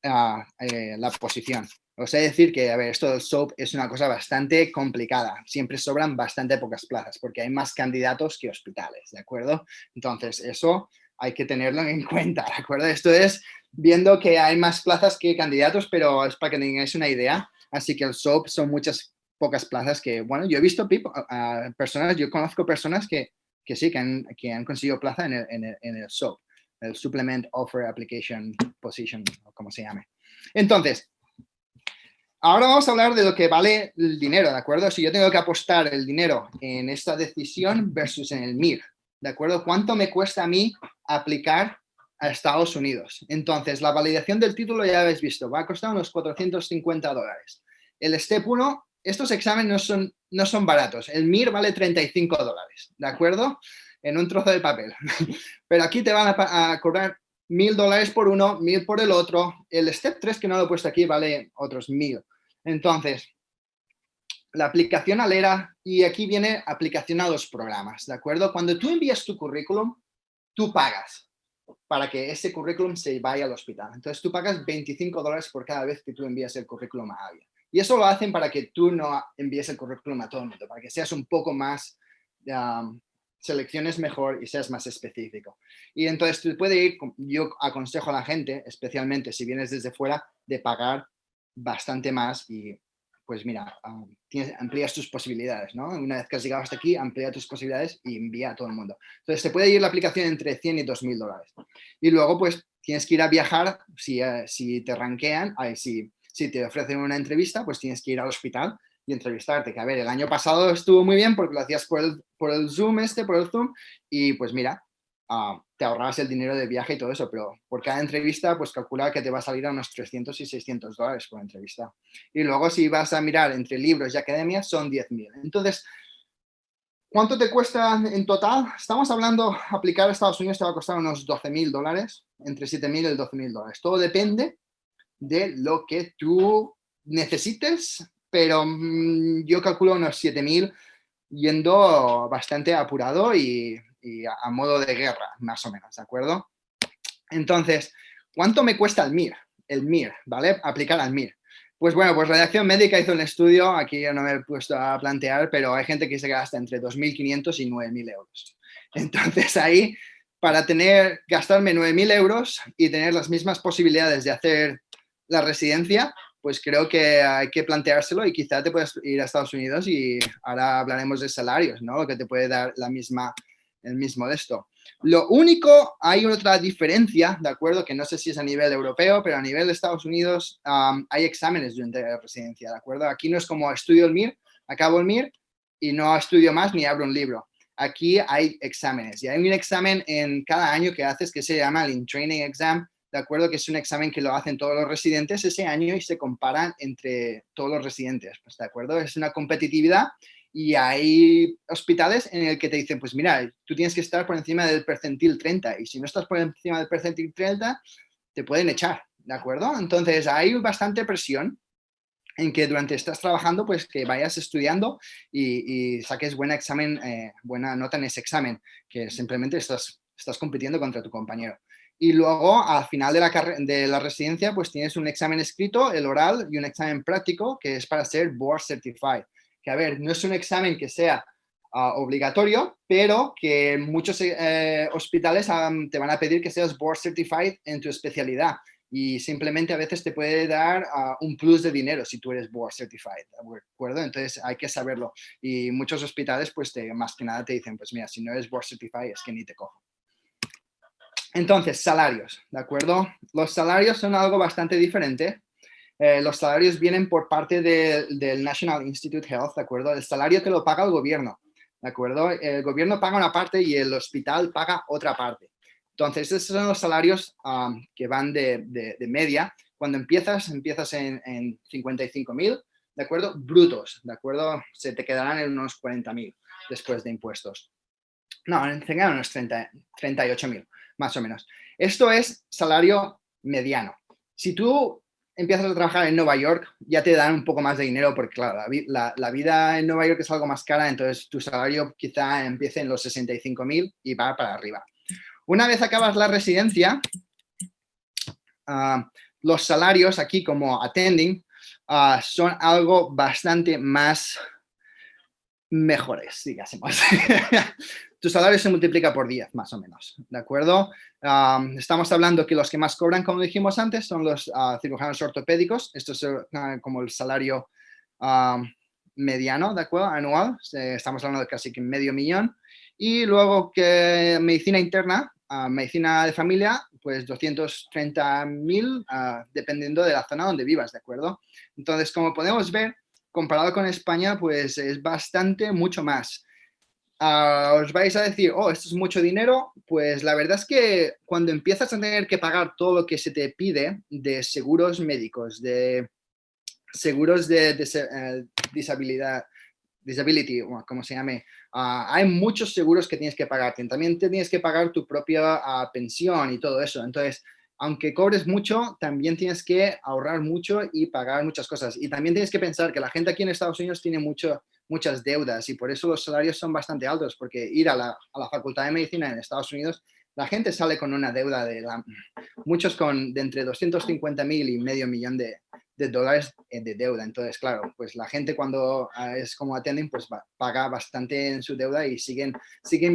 la posición. Os he de decir que, a ver, esto del SOAP es una cosa bastante complicada. Siempre sobran bastante pocas plazas porque hay más candidatos que hospitales, ¿de acuerdo? Entonces, eso hay que tenerlo en cuenta, ¿de acuerdo? Esto es viendo que hay más plazas que candidatos, pero es para que tengáis una idea. Así que el SOAP son pocas plazas que, bueno, yo he visto personas, yo conozco personas que sí, que han conseguido plaza en el SOAP, el Supplement Offer Application Position, o como se llame. Entonces, ahora vamos a hablar de lo que vale el dinero, ¿de acuerdo? Si yo tengo que apostar el dinero en esta decisión versus en el MIR, ¿de acuerdo? ¿Cuánto me cuesta a mí aplicar a Estados Unidos? Entonces, la validación del título ya habéis visto, va a costar unos $450. El Step 1, estos exámenes no son baratos. El MIR vale $35, ¿de acuerdo? En un trozo de papel. Pero aquí te van a cobrar $1,000 por uno, 1,000 por el otro. El Step 3, que no lo he puesto aquí, vale otros 1,000. Entonces, la aplicación al ERA, y aquí viene aplicación a los programas, ¿de acuerdo? Cuando tú envías tu currículum, tú pagas para que ese currículum se vaya al hospital. Entonces, tú pagas $25 por cada vez que tú envías el currículum a alguien. Y eso lo hacen para que tú no envíes el currículum a todo el mundo, para que seas un poco más, selecciones mejor y seas más específico. Y entonces tú puedes ir, yo aconsejo a la gente, especialmente si vienes desde fuera, de pagar bastante más y pues mira, amplías tus posibilidades, ¿no? Una vez que has llegado hasta aquí, amplía tus posibilidades y envía a todo el mundo. Entonces, te puede ir la aplicación entre 100 y 2.000 dólares. Y luego, pues, tienes que ir a viajar, si te rankean, si te ofrecen una entrevista, pues tienes que ir al hospital y entrevistarte. Que a ver, el año pasado estuvo muy bien porque lo hacías por el Zoom por el Zoom, y pues mira, te ahorrabas el dinero de viaje y todo eso, pero por cada entrevista, pues calcula que te va a salir a unos 300 y 600 dólares por entrevista. Y luego si vas a mirar entre libros y academias, son 10.000. Entonces, ¿cuánto te cuesta en total? Estamos hablando, aplicar a Estados Unidos te va a costar unos 12.000 dólares, entre 7.000 y 12.000 dólares. Todo depende de lo que tú necesites, pero yo calculo unos 7.000 yendo bastante apurado y a modo de guerra, más o menos, ¿de acuerdo? Entonces, ¿cuánto me cuesta el MIR? El MIR, ¿vale? Aplicar al MIR. Pues bueno, pues Redacción Médica hizo un estudio, aquí yo no me he puesto a plantear, pero hay gente que se gasta entre 2.500 y 9.000 euros. Entonces ahí, para gastarme 9.000 euros y tener las mismas posibilidades de hacer la residencia, pues creo que hay que planteárselo y quizá te puedes ir a Estados Unidos y ahora hablaremos de salarios, ¿no? Lo que te puede dar el mismo de esto. Lo único, hay otra diferencia, ¿de acuerdo? Que no sé si es a nivel europeo, pero a nivel de Estados Unidos hay exámenes durante la residencia, ¿de acuerdo? Aquí no es como estudio el MIR, acabo el MIR y no estudio más ni abro un libro. Aquí hay exámenes y hay un examen en cada año que haces que se llama el In-Training Exam, ¿de acuerdo? Que es un examen que lo hacen todos los residentes ese año y se comparan entre todos los residentes, pues, ¿de acuerdo? Es una competitividad y hay hospitales en el que te dicen, pues mira, tú tienes que estar por encima del percentil 30 y si no estás por encima del percentil 30, te pueden echar, ¿de acuerdo? Entonces hay bastante presión en que durante estás trabajando, pues que vayas estudiando y saques buena nota en ese examen, que simplemente estás compitiendo contra tu compañero. Y luego, al final de la residencia, pues tienes un examen escrito, el oral, y un examen práctico, que es para ser Board Certified. Que, a ver, no es un examen que sea obligatorio, pero que muchos hospitales te van a pedir que seas Board Certified en tu especialidad. Y simplemente a veces te puede dar un plus de dinero si tú eres Board Certified, ¿de acuerdo? Entonces hay que saberlo. Y muchos hospitales, pues más que nada te dicen, pues mira, si no eres Board Certified es que ni te cojo. Entonces, salarios, ¿de acuerdo? Los salarios son algo bastante diferente. Los salarios vienen por parte del National Institute Health, ¿de acuerdo? El salario te lo paga el gobierno, ¿de acuerdo? El gobierno paga una parte y el hospital paga otra parte. Entonces, esos son los salarios que van de media. Cuando empiezas en 55.000, ¿de acuerdo? Brutos, ¿de acuerdo? Se te quedarán en unos 40.000 después de impuestos. No, en unos 38.000, más o menos. Esto es salario mediano. Si tú empiezas a trabajar en Nueva York, ya te dan un poco más de dinero porque, claro, la vida en Nueva York es algo más cara, entonces tu salario quizá empiece en los 65.000 y va para arriba. Una vez acabas la residencia, los salarios aquí como attending son algo bastante más mejores, digásemos. Tu salario se multiplica por 10, más o menos, ¿de acuerdo? Estamos hablando que los que más cobran, como dijimos antes, son los cirujanos ortopédicos. Esto es como el salario mediano, ¿de acuerdo? Anual. Estamos hablando de casi que $500,000. Y luego que medicina interna, medicina de familia, pues 230.000, dependiendo de la zona donde vivas, ¿de acuerdo? Entonces, como podemos ver, comparado con España, pues es mucho más. Os vais a decir, oh, esto es mucho dinero. Pues la verdad es que cuando empiezas a tener que pagar todo lo que se te pide de seguros médicos, de seguros de disability, como se llame, hay muchos seguros que tienes que pagar. También te tienes que pagar tu propia pensión y todo eso. Entonces, aunque cobres mucho, también tienes que ahorrar mucho y pagar muchas cosas. Y también tienes que pensar que la gente aquí en Estados Unidos tiene muchas deudas y por eso los salarios son bastante altos, porque ir a la Facultad de Medicina en Estados Unidos, la gente sale con una deuda muchos de entre 250.000 y $500,000 de dólares de deuda. Entonces, claro, pues la gente cuando es como attending, pues paga bastante en su deuda y siguen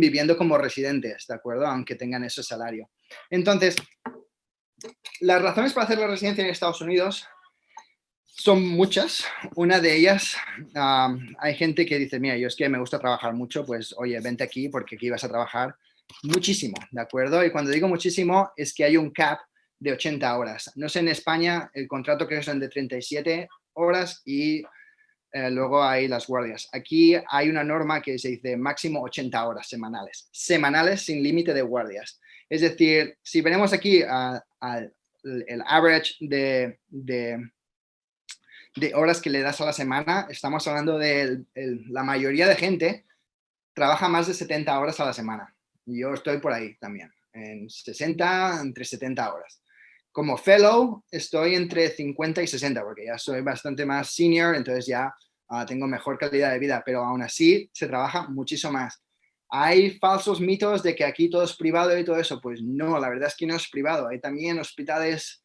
viviendo como residentes, ¿de acuerdo? Aunque tengan ese salario. Entonces, las razones para hacer la residencia en Estados Unidos Son muchas. Una de ellas, hay gente que dice, mira, yo es que me gusta trabajar mucho, pues oye, vente aquí porque aquí vas a trabajar muchísimo, ¿de acuerdo? Y cuando digo muchísimo es que hay un cap de 80 horas. No sé, en España el contrato creo que son de 37 horas y luego hay las guardias. Aquí hay una norma que se dice máximo 80 horas semanales. Semanales sin límite de guardias. Es decir, si venimos aquí el average de horas que le das a la semana, estamos hablando de la mayoría de gente trabaja más de 70 horas a la semana. Yo estoy por ahí también, en 60, entre 70 horas. Como fellow estoy entre 50 y 60 porque ya soy bastante más senior, entonces ya tengo mejor calidad de vida, pero aún así se trabaja muchísimo más. ¿Hay falsos mitos de que aquí todo es privado y todo eso? Pues no, la verdad es que no es privado. Hay también hospitales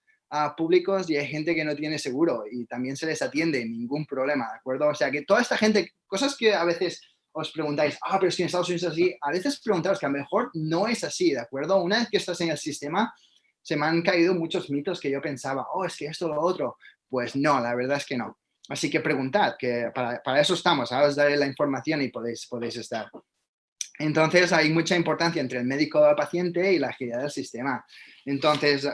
públicos y hay gente que no tiene seguro y también se les atiende, ningún problema, ¿de acuerdo? O sea que toda esta gente, cosas que a veces os preguntáis, pero si en Estados Unidos es así, a veces preguntaros que a lo mejor no es así, ¿de acuerdo? Una vez que estás en el sistema, se me han caído muchos mitos que yo pensaba, es que esto o lo otro. Pues no, la verdad es que no. Así que preguntad, que para eso estamos, ahora os daré la información y podéis estar. Entonces hay mucha importancia entre el médico del paciente y la agilidad del sistema. Entonces,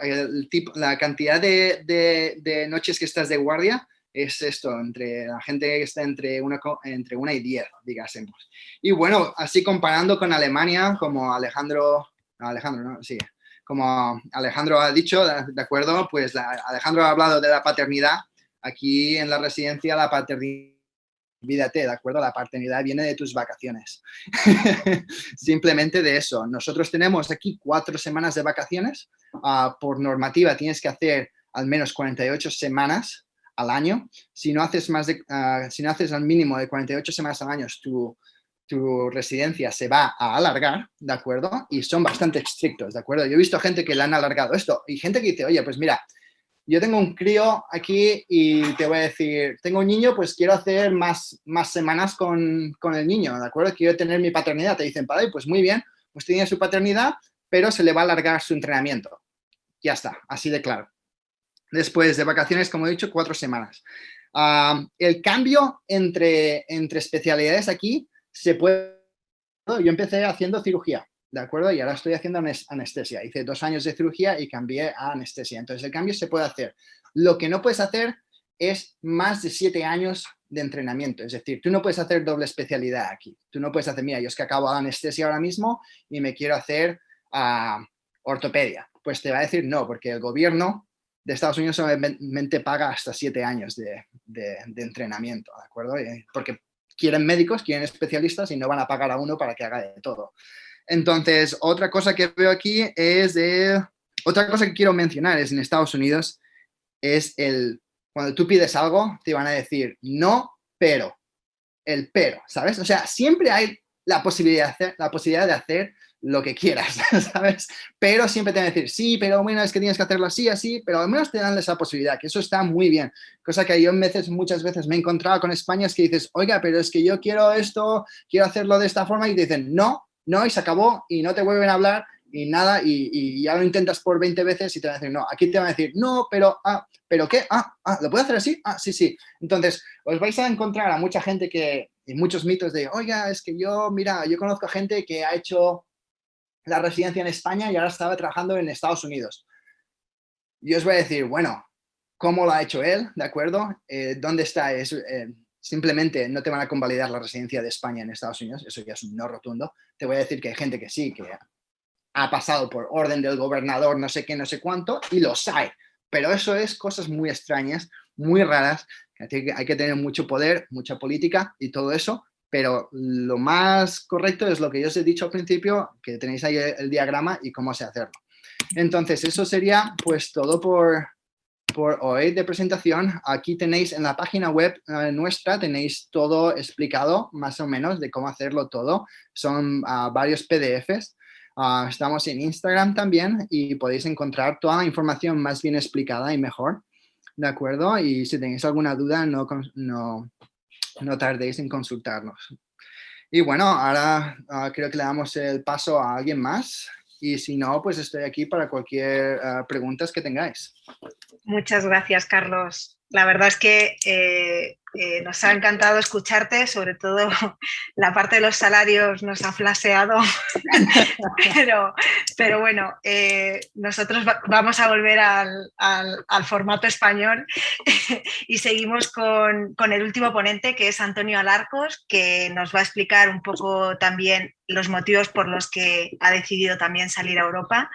la cantidad de noches que estás de guardia es esto, entre la gente que está entre 1 y 10, digásemos. Y bueno, así comparando con Alemania, como Alejandro, ¿no? Sí, como Alejandro ha dicho, ¿de acuerdo? Pues Alejandro ha hablado de la paternidad. Aquí en la residencia la paternidad, olvídate, ¿de acuerdo? La paternidad viene de tus vacaciones. Simplemente de eso. Nosotros tenemos aquí 4 semanas de vacaciones. Por normativa tienes que hacer al menos 48 semanas al año. Si no haces si no haces al mínimo de 48 semanas al año, tu residencia se va a alargar, ¿de acuerdo? Y son bastante estrictos, ¿de acuerdo? Yo he visto gente que le han alargado esto y gente que dice, oye, pues mira, yo tengo un crío aquí y te voy a decir, tengo un niño, pues quiero hacer más semanas con el niño, ¿de acuerdo? Quiero tener mi paternidad. Te dicen, padre, pues muy bien, pues tiene su paternidad, pero se le va a alargar su entrenamiento. Ya está, así de claro. Después de vacaciones, como he dicho, 4 semanas. El cambio entre especialidades aquí se puede... Yo empecé haciendo cirugía, ¿de acuerdo? Y ahora estoy haciendo anestesia. Hice 2 años de cirugía y cambié a anestesia. Entonces, el cambio se puede hacer. Lo que no puedes hacer es más de 7 años de entrenamiento. Es decir, tú no puedes hacer doble especialidad aquí. Tú no puedes hacer, mira, yo es que acabo de anestesia ahora mismo y me quiero hacer ortopedia. Pues te va a decir no, porque el gobierno de Estados Unidos solamente paga hasta 7 años de entrenamiento, ¿de acuerdo? Porque quieren médicos, quieren especialistas y no van a pagar a uno para que haga de todo. Entonces, otra cosa que veo aquí otra cosa que quiero mencionar es en Estados Unidos es cuando tú pides algo, te van a decir no, pero, ¿sabes? O sea, siempre hay la posibilidad de hacer lo que quieras, ¿sabes? Pero siempre te van a decir, sí, pero bueno, es que tienes que hacerlo así, así, pero al menos te dan esa posibilidad, que eso está muy bien. Cosa que yo muchas veces me he encontrado con España, es que dices, oiga, pero es que yo quiero esto, quiero hacerlo de esta forma, y te dicen, no, y se acabó, y no te vuelven a hablar, y nada, y ya lo intentas por 20 veces y te van a decir, no, aquí te van a decir, no, pero, ¿pero qué? ¿Lo puedo hacer así? Sí, sí. Entonces, os vais a encontrar a mucha gente y muchos mitos de, oiga, es que yo conozco a gente que ha hecho la residencia en España y ahora estaba trabajando en Estados Unidos. Yo os voy a decir, bueno, ¿cómo lo ha hecho él? ¿De acuerdo? ¿Dónde está? Simplemente no te van a convalidar la residencia de España en Estados Unidos, eso ya es un no rotundo. Te voy a decir que hay gente que sí, que ha pasado por orden del gobernador, no sé qué, no sé cuánto, y los hay. Pero eso es cosas muy extrañas, muy raras, que hay que tener mucho poder, mucha política y todo eso, pero lo más correcto es lo que yo os he dicho al principio, que tenéis ahí el diagrama y cómo sé hacerlo. Entonces, eso sería pues todo por hoy de presentación. Aquí tenéis en la página web nuestra, tenéis todo explicado más o menos de cómo hacerlo todo. Son varios PDFs. Estamos en Instagram también y podéis encontrar toda la información más bien explicada y mejor, ¿de acuerdo? Y si tenéis alguna duda, no tardéis en consultarnos. Y bueno, ahora creo que le damos el paso a alguien más y si no, pues estoy aquí para cualquier preguntas que tengáis. Muchas gracias, Carlos. La verdad es que nos ha encantado escucharte, sobre todo la parte de los salarios nos ha flaseado, pero bueno, nosotros vamos a volver al formato español y seguimos con el último ponente, que es Antonio Alarcos, que nos va a explicar un poco también los motivos por los que ha decidido también salir a Europa.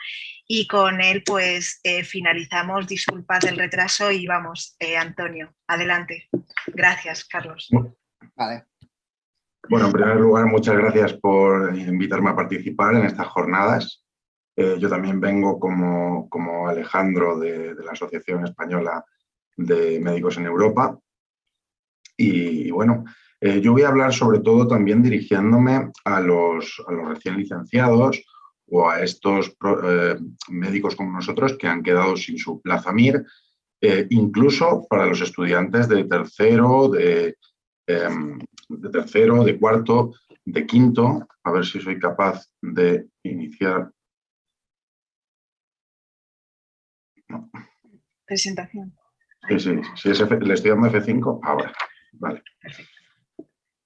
Y con él pues finalizamos. Disculpad el retraso y vamos, Antonio, adelante. Gracias, Carlos. Vale. Bueno, en primer lugar, muchas gracias por invitarme a participar en estas jornadas. Yo también vengo como Alejandro de la Asociación Española de Médicos en Europa. Y bueno, yo voy a hablar sobre todo también dirigiéndome a los recién licenciados o a estos médicos como nosotros que han quedado sin su plaza MIR, incluso para los estudiantes de tercero, de cuarto, de quinto. A ver si soy capaz de iniciar. No. Presentación. Sí, le estoy dando F5 ahora. Vale.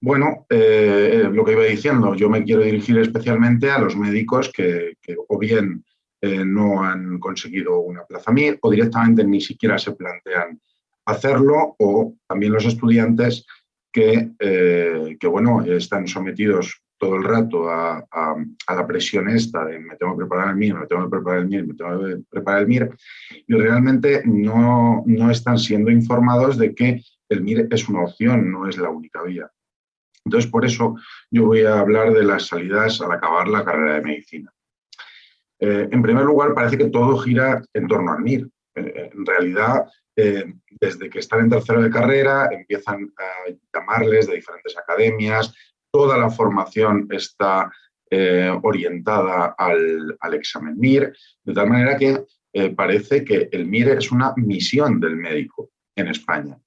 Bueno, lo que iba diciendo, yo me quiero dirigir especialmente a los médicos que o bien no han conseguido una plaza MIR o directamente ni siquiera se plantean hacerlo, o también los estudiantes que bueno, están sometidos todo el rato a la presión esta de me tengo que preparar el MIR, me tengo que preparar el MIR, me tengo que preparar el MIR, y realmente no están siendo informados de que el MIR es una opción, no es la única vía. Entonces, por eso yo voy a hablar de las salidas al acabar la carrera de medicina. En primer lugar, parece que todo gira en torno al MIR. En realidad, desde que están en tercero de carrera, empiezan a llamarles de diferentes academias, toda la formación está orientada al examen MIR, de tal manera que parece que el MIR es una misión del médico en España.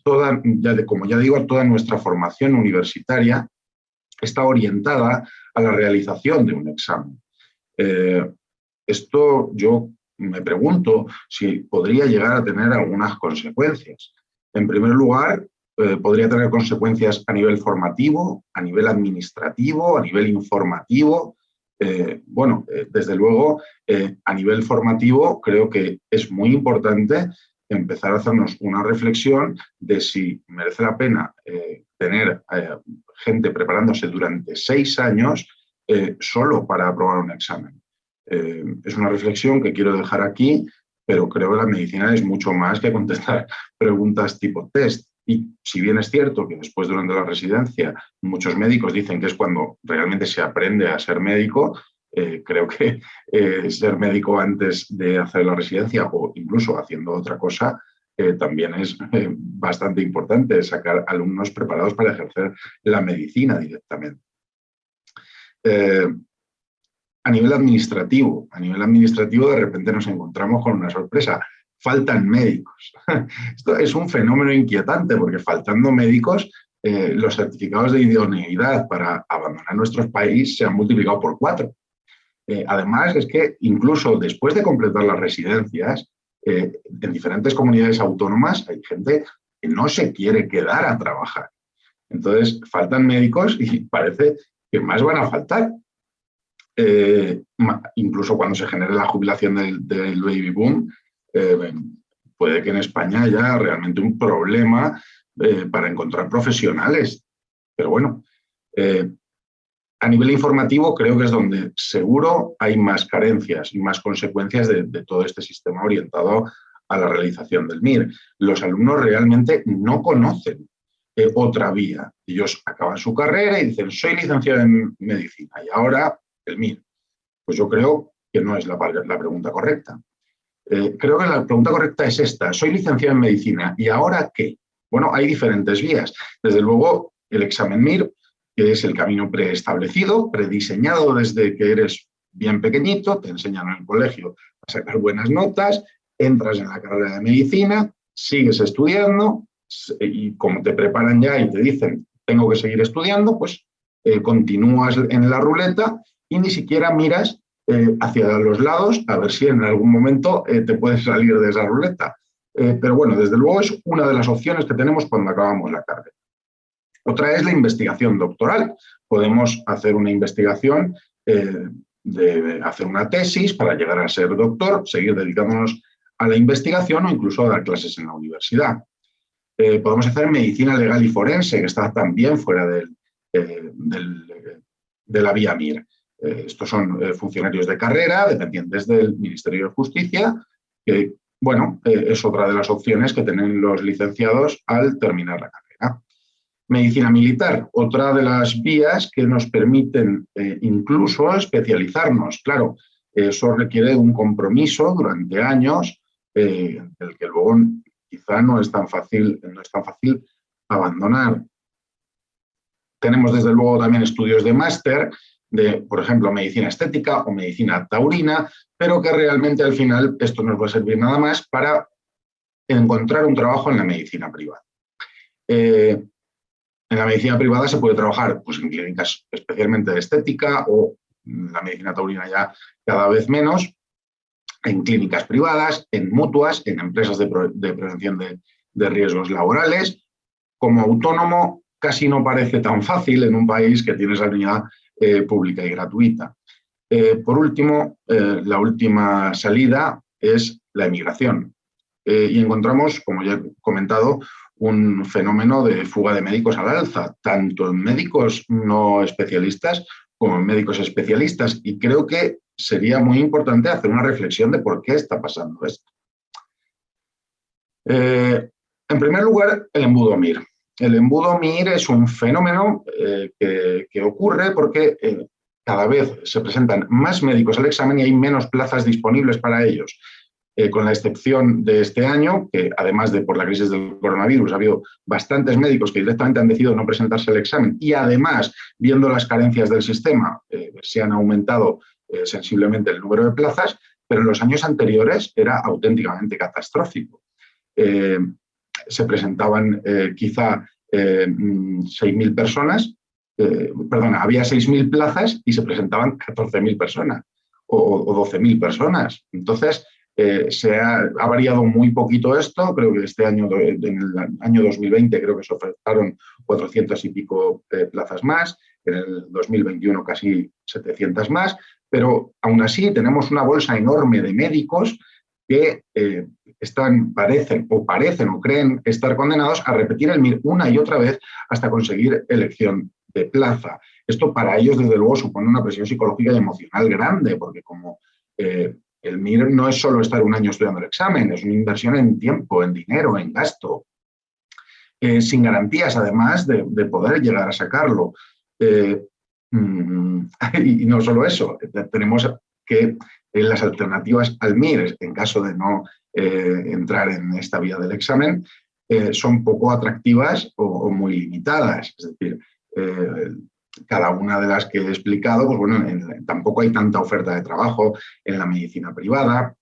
Como ya digo, toda nuestra formación universitaria está orientada a la realización de un examen. Esto yo me pregunto si podría llegar a tener algunas consecuencias. En primer lugar, podría tener consecuencias a nivel formativo, a nivel administrativo, a nivel informativo. Desde luego, a nivel formativo creo que es muy importante empezar a hacernos una reflexión de si merece la pena tener gente preparándose durante 6 años solo para aprobar un examen. Es una reflexión que quiero dejar aquí, pero creo que la medicina es mucho más que contestar preguntas tipo test. Y si bien es cierto que después, durante la residencia, muchos médicos dicen que es cuando realmente se aprende a ser médico, creo que ser médico antes de hacer la residencia o incluso haciendo otra cosa también es bastante importante, sacar alumnos preparados para ejercer la medicina directamente. A nivel administrativo de repente nos encontramos con una sorpresa. Faltan médicos. Esto es un fenómeno inquietante porque faltando médicos, los certificados de idoneidad para abandonar nuestro país se han multiplicado por 4. Además, es que incluso después de completar las residencias, en diferentes comunidades autónomas hay gente que no se quiere quedar a trabajar. Entonces, faltan médicos y parece que más van a faltar. Incluso cuando se genere la jubilación del baby boom, puede que en España haya realmente un problema para encontrar profesionales. Pero bueno, a nivel informativo creo que es donde seguro hay más carencias y más consecuencias de todo este sistema orientado a la realización del MIR. Los alumnos realmente no conocen otra vía. Ellos acaban su carrera y dicen, soy licenciado en medicina y ahora el MIR. Pues yo creo que no es la pregunta correcta. Creo que la pregunta correcta es esta. Soy licenciado en medicina, ¿y ahora qué? Bueno, hay diferentes vías. Desde luego, el examen MIR, que es el camino preestablecido, prediseñado desde que eres bien pequeñito, te enseñan en el colegio a sacar buenas notas, entras en la carrera de medicina, sigues estudiando y como te preparan ya y te dicen tengo que seguir estudiando, pues continúas en la ruleta y ni siquiera miras hacia los lados a ver si en algún momento te puedes salir de esa ruleta. Pero bueno, desde luego es una de las opciones que tenemos cuando acabamos la carrera. Otra es la investigación doctoral. Podemos hacer una investigación, de hacer una tesis para llegar a ser doctor, seguir dedicándonos a la investigación o incluso a dar clases en la universidad. Podemos hacer medicina legal y forense, que está también fuera de la vía MIR. Estos son funcionarios de carrera, dependientes del Ministerio de Justicia, que, bueno, es otra de las opciones que tienen los licenciados al terminar la carrera. Medicina militar, otra de las vías que nos permiten incluso especializarnos. Claro, eso requiere un compromiso durante años, el que luego quizá no es tan fácil abandonar. Tenemos desde luego también estudios de máster, de, por ejemplo, medicina estética o medicina taurina, pero que realmente al final esto nos va a servir nada más para encontrar un trabajo en la medicina privada. En la medicina privada se puede trabajar pues, en clínicas especialmente de estética o la medicina taurina ya cada vez menos, en clínicas privadas, en mutuas, en empresas de prevención de riesgos laborales. Como autónomo casi no parece tan fácil en un país que tiene sanidad pública y gratuita. Por último, la última salida es la emigración. Y encontramos, como ya he comentado, un fenómeno de fuga de médicos al alza, tanto en médicos no especialistas como en médicos especialistas. Y creo que sería muy importante hacer una reflexión de por qué está pasando esto. En primer lugar, el embudo MIR. El embudo MIR es un fenómeno que ocurre porque cada vez se presentan más médicos al examen y hay menos plazas disponibles para ellos. Con la excepción de este año, que además de por la crisis del coronavirus ha habido bastantes médicos que directamente han decidido no presentarse al examen y además, viendo las carencias del sistema, se han aumentado sensiblemente el número de plazas, pero en los años anteriores era auténticamente catastrófico. Se presentaban quizá 6.000 personas, había 6.000 plazas y se presentaban 14.000 personas o 12.000 personas. Entonces, ha variado muy poquito esto. Creo que este año, en el año 2020, creo que se ofertaron 400 y pico plazas más, en el 2021 casi 700 más, pero aún así tenemos una bolsa enorme de médicos que parecen o creen estar condenados a repetir el MIR una y otra vez hasta conseguir elección de plaza. Esto para ellos, desde luego, supone una presión psicológica y emocional grande, porque como el MIR no es solo estar un año estudiando el examen, es una inversión en tiempo, en dinero, en gasto, sin garantías, además, de poder llegar a sacarlo. Y no solo eso, tenemos que las alternativas al MIR, en caso de no entrar en esta vía del examen, son poco atractivas o muy limitadas. Es decir, cada una de las que he explicado, pues bueno, tampoco hay tanta oferta de trabajo en la medicina privada.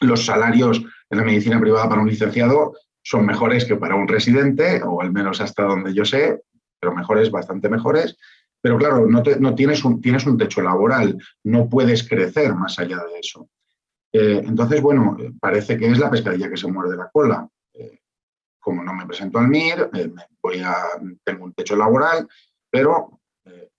Los salarios en la medicina privada para un licenciado son mejores que para un residente, o al menos hasta donde yo sé, pero mejores, bastante mejores. Pero claro, no tienes un techo laboral, no puedes crecer más allá de eso. Entonces, bueno, parece que es la pescadilla que se muerde la cola. Como no me presento al MIR, tengo un techo laboral, pero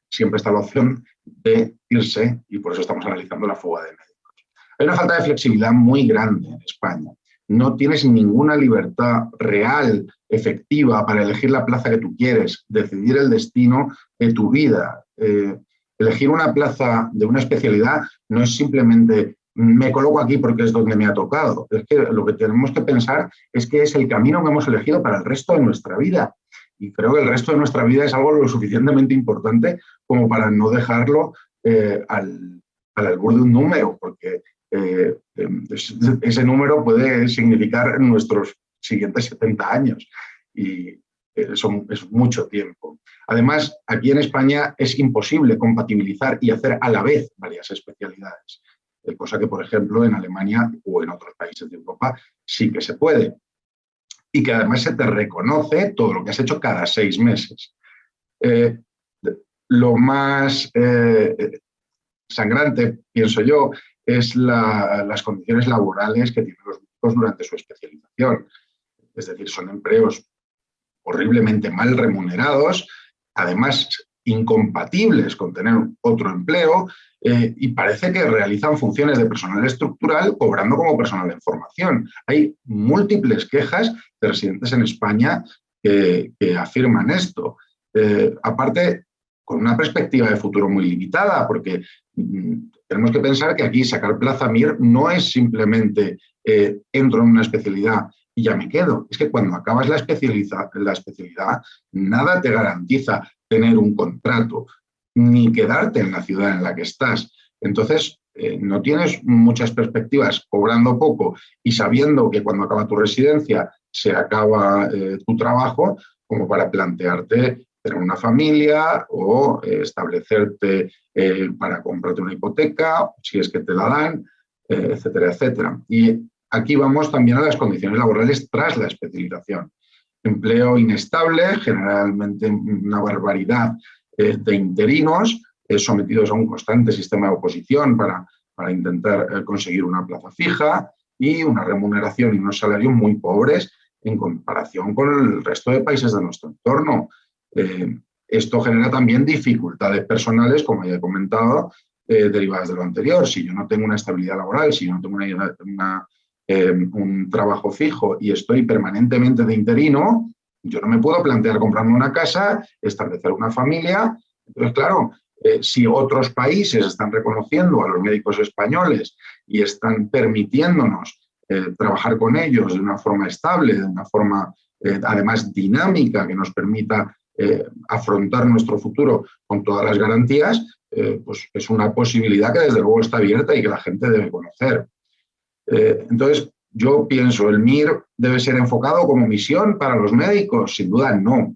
siempre está la opción de irse y por eso estamos analizando la fuga de médicos. Hay una falta de flexibilidad muy grande en España. No tienes ninguna libertad real, efectiva, para elegir la plaza que tú quieres, decidir el destino de tu vida. Elegir una plaza de una especialidad no es simplemente me coloco aquí porque es donde me ha tocado. Es que lo que tenemos que pensar es que es el camino que hemos elegido para el resto de nuestra vida. Y creo que el resto de nuestra vida es algo lo suficientemente importante como para no dejarlo al albur de un número, porque ese número puede significar nuestros siguientes 70 años y es mucho tiempo. Además, aquí en España es imposible compatibilizar y hacer a la vez varias especialidades, cosa que, por ejemplo, en Alemania o en otros países de Europa sí que se puede. Y que además se te reconoce todo lo que has hecho cada 6 meses. Lo más sangrante, pienso yo, es las condiciones laborales que tienen los médicos médicos durante su especialización. Es decir, son empleos horriblemente mal remunerados, además incompatibles con tener otro empleo, y parece que realizan funciones de personal estructural cobrando como personal en formación. Hay múltiples quejas de residentes en España que afirman esto. Aparte, con una perspectiva de futuro muy limitada, porque tenemos que pensar que aquí sacar plaza MIR no es simplemente entro en una especialidad y ya me quedo. Es que cuando acabas la especialidad, nada te garantiza tener un contrato, ni quedarte en la ciudad en la que estás. Entonces, no tienes muchas perspectivas cobrando poco y sabiendo que cuando acaba tu residencia se acaba tu trabajo, como para plantearte tener una familia o establecerte para comprarte una hipoteca, si es que te la dan, etcétera, etcétera. Y aquí vamos también a las condiciones laborales tras la especialización. Empleo inestable, generalmente una barbaridad de interinos sometidos a un constante sistema de oposición para intentar conseguir una plaza fija y una remuneración y unos salarios muy pobres en comparación con el resto de países de nuestro entorno. Esto genera también dificultades personales, como ya he comentado, derivadas de lo anterior. Si yo no tengo una estabilidad laboral, si yo no tengo un trabajo fijo y estoy permanentemente de interino, yo no me puedo plantear comprarme una casa, establecer una familia. Entonces, claro, si otros países están reconociendo a los médicos españoles y están permitiéndonos trabajar con ellos de una forma estable, de una forma además dinámica, que nos permita afrontar nuestro futuro con todas las garantías, pues es una posibilidad que desde luego está abierta y que la gente debe conocer. Entonces, yo pienso, ¿el MIR debe ser enfocado como misión para los médicos? Sin duda no.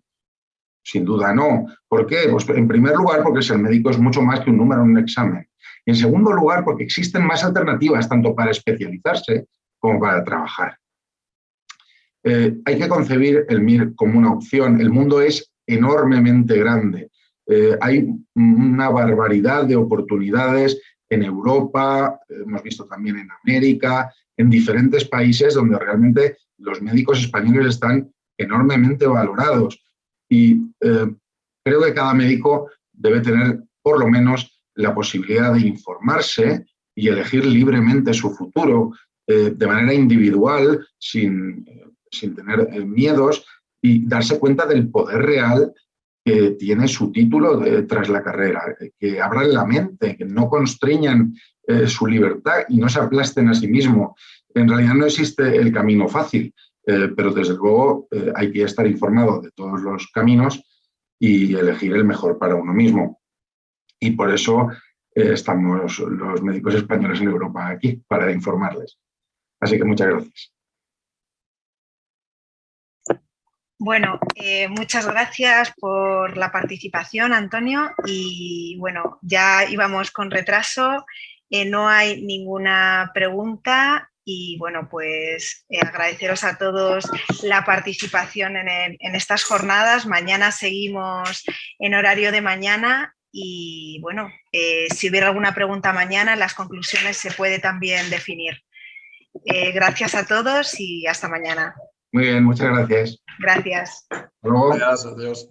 Sin duda no. ¿Por qué? Pues en primer lugar porque ser médico es mucho más que un número en un examen. Y en segundo lugar porque existen más alternativas tanto para especializarse como para trabajar. Hay que concebir el MIR como una opción. El mundo es enormemente grande. Hay una barbaridad de oportunidades en Europa, hemos visto también en América, en diferentes países donde realmente los médicos españoles están enormemente valorados. Y creo que cada médico debe tener por lo menos la posibilidad de informarse y elegir libremente su futuro de manera individual, sin tener miedos, y darse cuenta del poder real que tiene su título tras la carrera, que abran la mente, que no constriñan su libertad y no se aplasten a sí mismo. En realidad no existe el camino fácil, pero desde luego hay que estar informado de todos los caminos y elegir el mejor para uno mismo. Y por eso estamos los médicos españoles en Europa aquí, para informarles. Así que muchas gracias. Bueno, muchas gracias por la participación, Antonio. Y bueno, ya íbamos con retraso, no hay ninguna pregunta y bueno, pues agradeceros a todos la participación en estas jornadas. Mañana seguimos en horario de mañana y bueno, si hubiera alguna pregunta mañana, las conclusiones se puede también definir. Gracias a todos y hasta mañana. Muy bien, muchas gracias. Gracias. Hasta luego. Gracias, adiós.